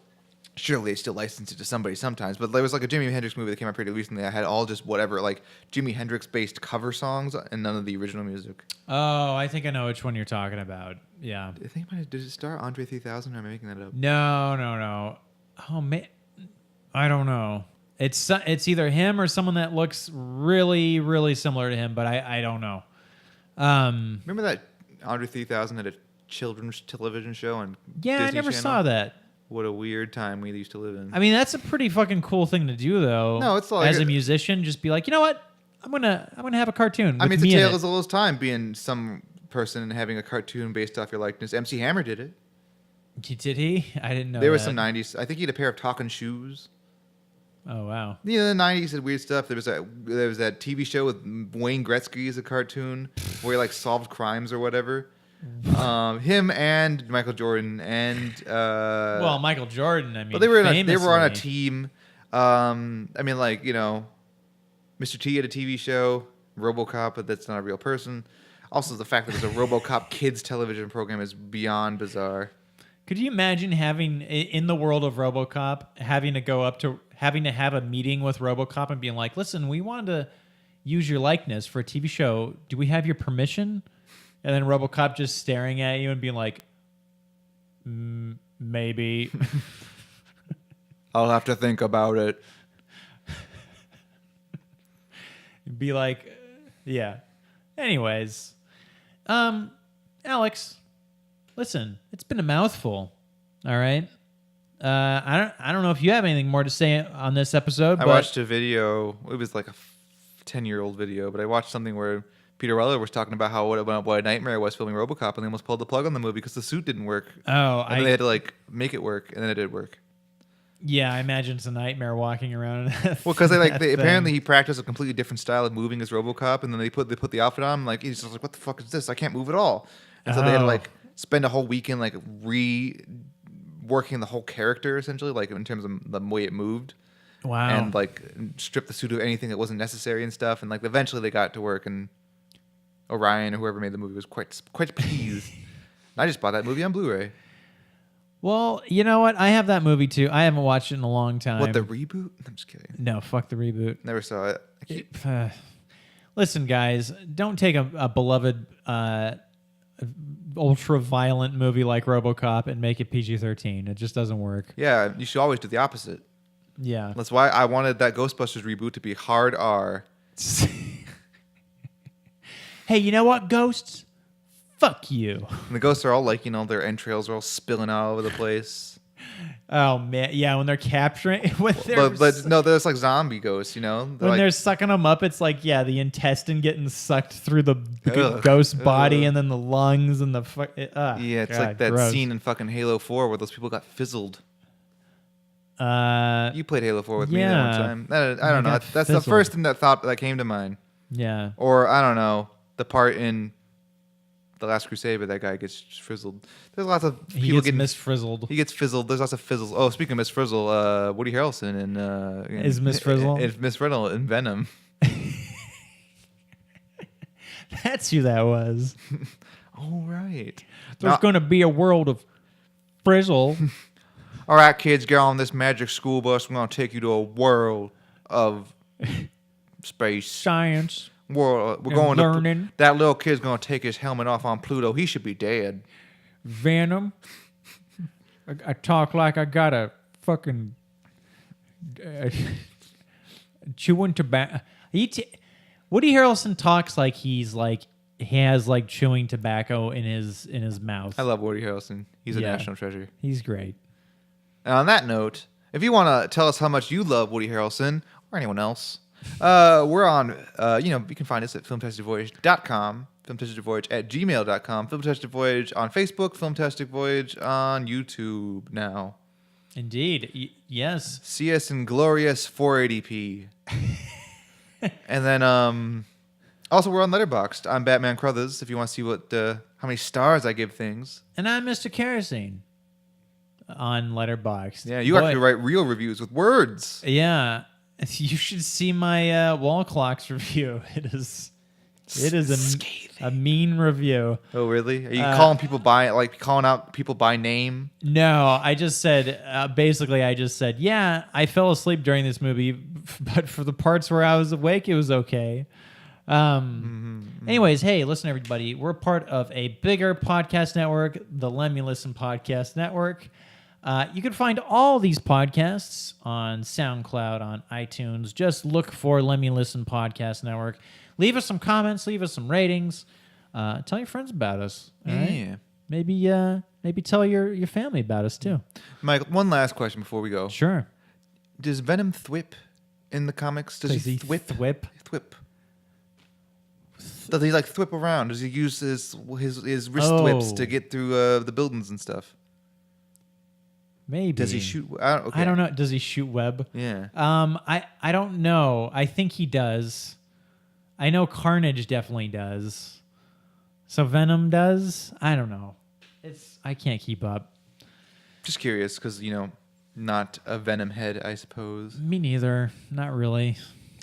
Surely they still license it to somebody sometimes, but there was like a Jimi Hendrix movie that came out pretty recently. I had all just whatever, like Jimi Hendrix based cover songs and none of the original music. Oh, I think I know which one you're talking about. Yeah. I think did it star Andre 3000 or am I making that up? No. Oh man, I don't know. It's either him or someone that looks really, really similar to him, but I don't know. Remember that Andre 3000 had a children's television show on Disney I never Channel? saw that. What a weird time we used to live in. I mean, that's a pretty fucking cool thing to do, though. No, it's like as a musician, just be like, you know what? I'm gonna have a cartoon. I mean, it's me a tale as old as time, being some person and having a cartoon based off your likeness. MC Hammer did it. Did he? I didn't know. There was some '90s. I think he had a pair of talking shoes. Oh wow. Yeah, the '90s had weird stuff. There was that TV show with Wayne Gretzky as a cartoon where he like solved crimes or whatever. Him and Michael Jordan and Michael Jordan. I mean, but they were on a team. I mean, like Mr. T had a TV show, RoboCop, but that's not a real person. Also, the fact that there's a RoboCop kids television program is beyond bizarre. Could you imagine having in the world of RoboCop having to have a meeting with RoboCop and being like, "Listen, we wanted to use your likeness for a TV show. Do we have your permission?" And then RoboCop just staring at you and being like, maybe. I'll have to think about it. Be like, yeah. Anyways, Alex, listen, it's been a mouthful. All right. I don't know if you have anything more to say on this episode. I watched a video. It was like a 10-year-old video, but I watched something where Peter Weller was talking about what a nightmare it was filming RoboCop, and they almost pulled the plug on the movie because the suit didn't work. Oh, and then they had to like make it work, and then it did work. Yeah, I imagine it's a nightmare walking around. Well, because apparently he practiced a completely different style of moving as RoboCop, and then they put the outfit on. Like he's just like, what the fuck is this? I can't move at all. And so they had to like spend a whole weekend like reworking the whole character essentially, like in terms of the way it moved. Wow. And like strip the suit of anything that wasn't necessary and stuff, and like eventually they got to work and. Orion or whoever made the movie was quite pleased. I just bought that movie on Blu-ray. Well, you know what? I have that movie too. I haven't watched it in a long time. What, the reboot? I'm just kidding. No, fuck the reboot. Never saw it. Listen, guys, don't take a beloved ultra-violent movie like RoboCop and make it PG-13. It just doesn't work. Yeah, you should always do the opposite. Yeah. That's why I wanted that Ghostbusters reboot to be hard R. Hey, you know what, ghosts? Fuck you. And the ghosts are all like, their entrails are all spilling all over the place. Oh man, yeah. When they're capturing, but no, there's like zombie ghosts. They're sucking them up, it's like the intestine getting sucked through the ghost body, and then the lungs and the it's like that gross. scene in fucking Halo 4 where those people got fizzled. You played Halo 4 with me that one time. I don't know. That's the first thing that came to mind. Yeah. Or I don't know. The part in The Last Crusade where that guy gets frizzled. There's lots of people getting misfrizzled. He gets fizzled. There's lots of fizzles. Oh, speaking of Miss Frizzle, Woody Harrelson is Miss Frizzle? Is Miss Frizzle in Venom. That's who that was. All right. There's going to be a world of Frizzle. All right, kids, get on this magic school bus. We're going to take you to a world of space. Science. We're going learning. That little kid's going to take his helmet off on Pluto. He should be dead. Venom. I talk like I got a fucking chewing tobacco. Woody Harrelson talks like he has like chewing tobacco in his mouth. I love Woody Harrelson. He's a national treasure. He's great. And on that note, if you want to tell us how much you love Woody Harrelson or anyone else, we're on, you can find us at filmtasticvoyage.com, filmtasticvoyage@gmail.com, Filmtastic Voyage on Facebook, Filmtastic Voyage on YouTube now. Indeed. Yes. See us in glorious 480p. And then, also we're on Letterboxd. I'm Batman Crothers, if you want to see how many stars I give things. And I'm Mr. Kerosene on Letterboxd. Yeah, you actually write real reviews with words. Yeah. You should see my wall clocks review. It is a mean review. Oh, really? Are you calling out people by name? No, I just said, basically, yeah, I fell asleep during this movie, but for the parts where I was awake, it was okay. Anyways, hey, listen, everybody. We're part of a bigger podcast network, the Let Me Listen Podcast Network. You can find all these podcasts on SoundCloud, on iTunes. Just look for Let Me Listen Podcast Network. Leave us some comments. Leave us some ratings. Tell your friends about us. All right? Maybe tell your family about us too. Mike, one last question before we go. Sure. Does Venom thwip in the comics? Does he thwip? Thwip. Does he thwip around? Does he use his wrist thwips to get through the buildings and stuff? Maybe. Does he shoot? I don't know. Does he shoot web? Yeah. I don't know. I think he does. I know Carnage definitely does. So Venom does? I don't know. I can't keep up. Just curious, because not a Venom head, I suppose. Me neither. Not really.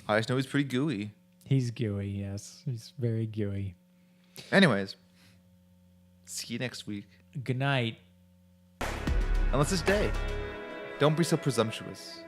I just know he's pretty gooey. He's gooey, yes. He's very gooey. Anyways, see you next week. Good night. Unless it's day. Don't be so presumptuous.